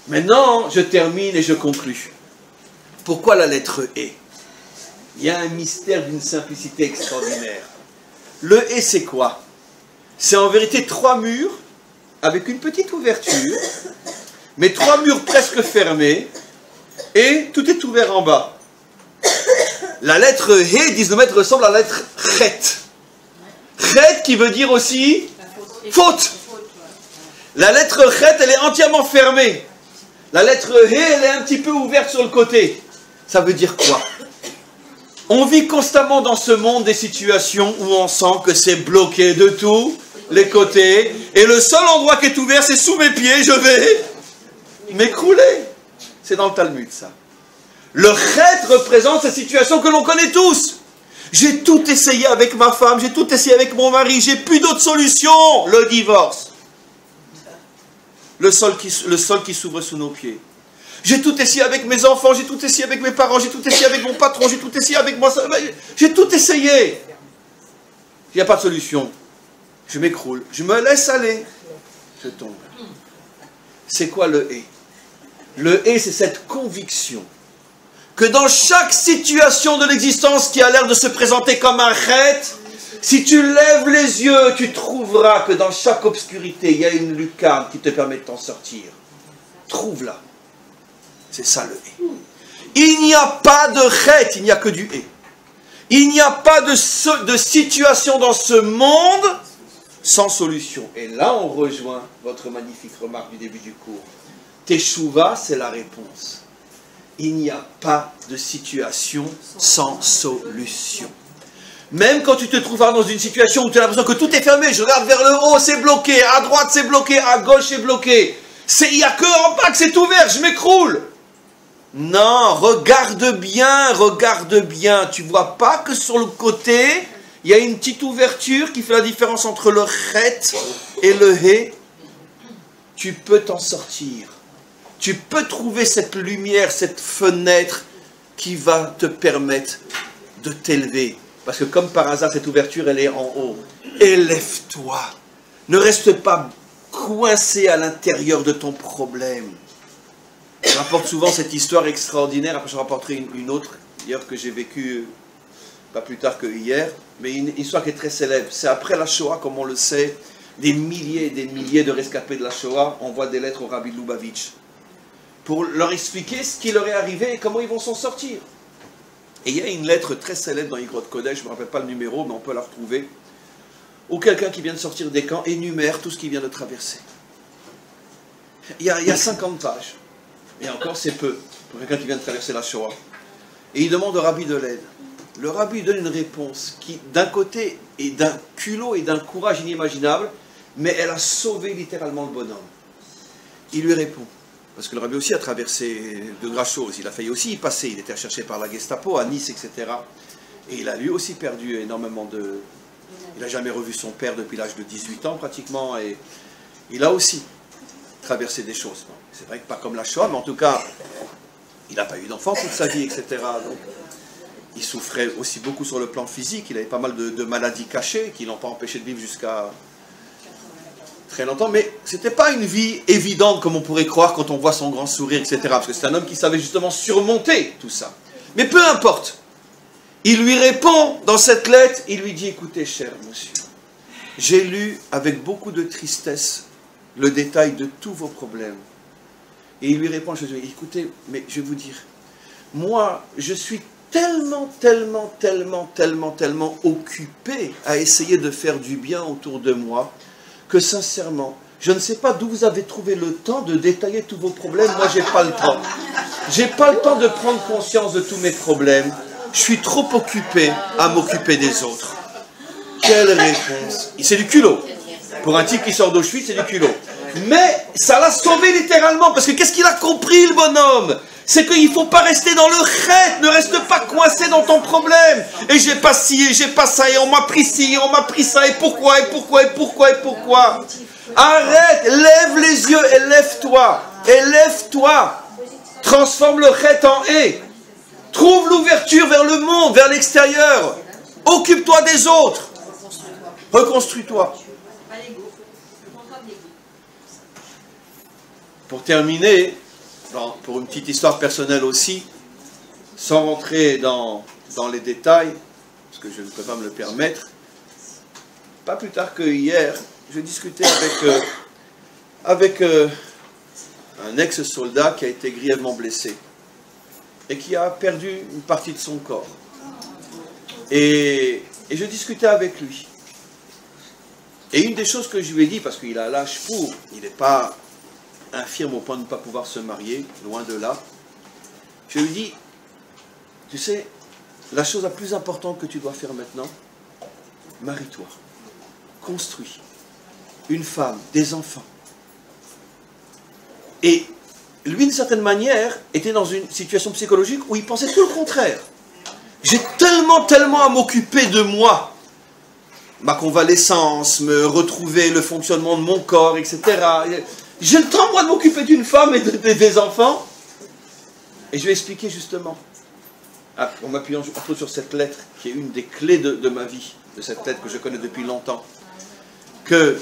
Maintenant, je termine et je conclus. Pourquoi la lettre E? Il y a un mystère d'une simplicité extraordinaire. Le E, c'est quoi? C'est en vérité 3 murs avec une petite ouverture, mais 3 murs presque fermés, et tout est ouvert en bas. La lettre He, disent nos maîtres, ressemble à la lettre Chet. Chet qui veut dire aussi faute. La lettre Chet, elle est entièrement fermée. La lettre He, elle est un petit peu ouverte sur le côté. Ça veut dire quoi? On vit constamment dans ce monde des situations où on sent que c'est bloqué de tous les côtés. Et le seul endroit qui est ouvert, c'est sous mes pieds. Je vais m'écrouler. C'est dans le Talmud, ça. Le Chet représente cette situation que l'on connaît tous. J'ai tout essayé avec ma femme, j'ai tout essayé avec mon mari, j'ai plus d'autre solution. Le divorce. Le sol qui s'ouvre sous nos pieds. J'ai tout essayé avec mes enfants, j'ai tout essayé avec mes parents, j'ai tout essayé avec mon patron, j'ai tout essayé avec moi. J'ai tout essayé. Il n'y a pas de solution. Je m'écroule, je me laisse aller. Je tombe. C'est quoi le « et » ? Le « et », c'est cette conviction que dans chaque situation de l'existence qui a l'air de se présenter comme un chet, si tu lèves les yeux, tu trouveras que dans chaque obscurité, il y a une lucarne qui te permet de t'en sortir. Trouve-la. C'est ça le « et ». Il n'y a pas de chet, il n'y a que du « et ». Il n'y a pas de situation dans ce monde sans solution. Et là, on rejoint votre magnifique remarque du début du cours. Teshuva, c'est la réponse. il n'y a pas de situation sans solution. Même quand tu te trouves dans une situation où tu as l'impression que tout est fermé, je regarde vers le haut, c'est bloqué, à droite c'est bloqué, à gauche c'est bloqué. Il n'y a que en bas que c'est ouvert, je m'écroule. Non, regarde bien. Tu vois pas que sur le côté, il y a une petite ouverture qui fait la différence entre le chet et le he. Tu peux t'en sortir. Tu peux trouver cette lumière, cette fenêtre qui va te permettre de t'élever. Parce que comme par hasard, cette ouverture, elle est en haut. Élève-toi. Ne reste pas coincé à l'intérieur de ton problème. Je rapporte souvent cette histoire extraordinaire. Après, je rapporterai une autre, hier, que j'ai vécue pas plus tard que hier. Mais une histoire qui est très célèbre. C'est après la Shoah, comme on le sait, des milliers et des milliers de rescapés de la Shoah envoient des lettres au Rabbi de Lubavitch pour leur expliquer ce qui leur est arrivé et comment ils vont s'en sortir. Et il y a une lettre très célèbre dans Igrot Kodesh, je ne me rappelle pas le numéro, mais on peut la retrouver, où quelqu'un qui vient de sortir des camps énumère tout ce qu'il vient de traverser. Il y a 50 pages, et encore c'est peu, pour quelqu'un qui vient de traverser la Shoah. Et il demande au Rabbi de l'aide. Le Rabbi donne une réponse qui, d'un côté, est d'un culot et d'un courage inimaginable, mais elle a sauvé littéralement le bonhomme. Il lui répond. Parce que le Rabbi aussi a traversé de grosses choses. Il a failli aussi y passer. Il était recherché par la Gestapo à Nice, etc. Et il a lui aussi perdu énormément de... Il n'a jamais revu son père depuis l'âge de 18 ans pratiquement. Et il a aussi traversé des choses. C'est vrai que pas comme la Shoah, mais en tout cas, il n'a pas eu d'enfant toute sa vie, etc. Donc, il souffrait aussi beaucoup sur le plan physique. Il avait pas mal de maladies cachées qui ne l'ont pas empêché de vivre jusqu'à... très longtemps, mais ce n'était pas une vie évidente comme on pourrait croire quand on voit son grand sourire, etc. Parce que c'est un homme qui savait justement surmonter tout ça. Mais peu importe. Il lui répond dans cette lettre, il lui dit, écoutez, cher monsieur, j'ai lu avec beaucoup de tristesse le détail de tous vos problèmes. Et il lui répond, écoutez, mais je vais vous dire, moi, je suis tellement occupé à essayer de faire du bien autour de moi, que sincèrement, je ne sais pas d'où vous avez trouvé le temps de détailler tous vos problèmes. Moi, j'ai pas le temps. J'ai pas le temps de prendre conscience de tous mes problèmes. Je suis trop occupé à m'occuper des autres. Quelle réponse! C'est du culot. Pour un type qui sort d'Auschwitz, c'est du culot. Mais ça l'a sauvé littéralement, parce que qu'est-ce qu'il a compris, le bonhomme? C'est qu'il ne faut pas rester dans le chet, ne reste pas coincé dans ton problème. Et j'ai pas ci, et j'ai pas ça, et on m'a pris ci, et on m'a pris ça, et pourquoi. Arrête, lève les yeux et lève-toi. Transforme le chet en hé. Trouve l'ouverture vers le monde, vers l'extérieur. Occupe-toi des autres. Reconstruis-toi. Pour terminer, pour une petite histoire personnelle aussi, sans rentrer dans les détails, parce que je ne peux pas me le permettre, pas plus tard que hier, je discutais avec un ex-soldat qui a été grièvement blessé et qui a perdu une partie de son corps. Et je discutais avec lui. Et une des choses que je lui ai dit, parce qu'il a l'âge pour, il n'est pas infirme au point de ne pas pouvoir se marier, loin de là, je lui dis, tu sais, la chose la plus importante que tu dois faire maintenant, marie-toi, construis une femme, des enfants. Et lui, d'une certaine manière, était dans une situation psychologique où il pensait tout le contraire. J'ai tellement à m'occuper de moi, ma convalescence, me retrouver le fonctionnement de mon corps, etc. J'ai le temps, moi, de m'occuper d'une femme et des enfants. Et je vais expliquer justement, en m'appuyant sur cette lettre, qui est une des clés de ma vie, de cette lettre que je connais depuis longtemps, que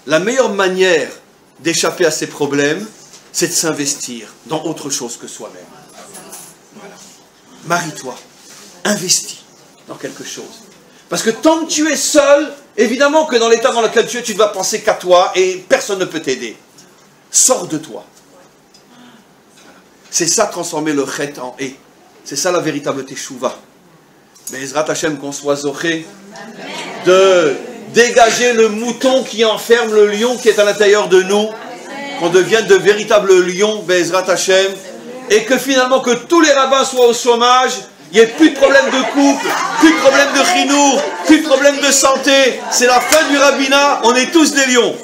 la meilleure manière d'échapper à ces problèmes, c'est de s'investir dans autre chose que soi-même. Voilà. Marie-toi, investis dans quelque chose. Parce que tant que tu es seul, évidemment que dans l'état dans lequel tu es, tu ne vas penser qu'à toi et personne ne peut t'aider. Sors de toi. C'est ça, transformer le chet en hé. C'est ça la véritable teshuva. Mais Ezrat Hashem, qu'on soit zoché de dégager le mouton qui enferme le lion qui est à l'intérieur de nous, qu'on devienne de véritables lions, Ezrat Hashem, et que finalement que tous les rabbins soient au chômage, il n'y ait plus de problème de couple, plus de problème de chinour, plus de problème de santé. C'est la fin du rabbinat, on est tous des lions.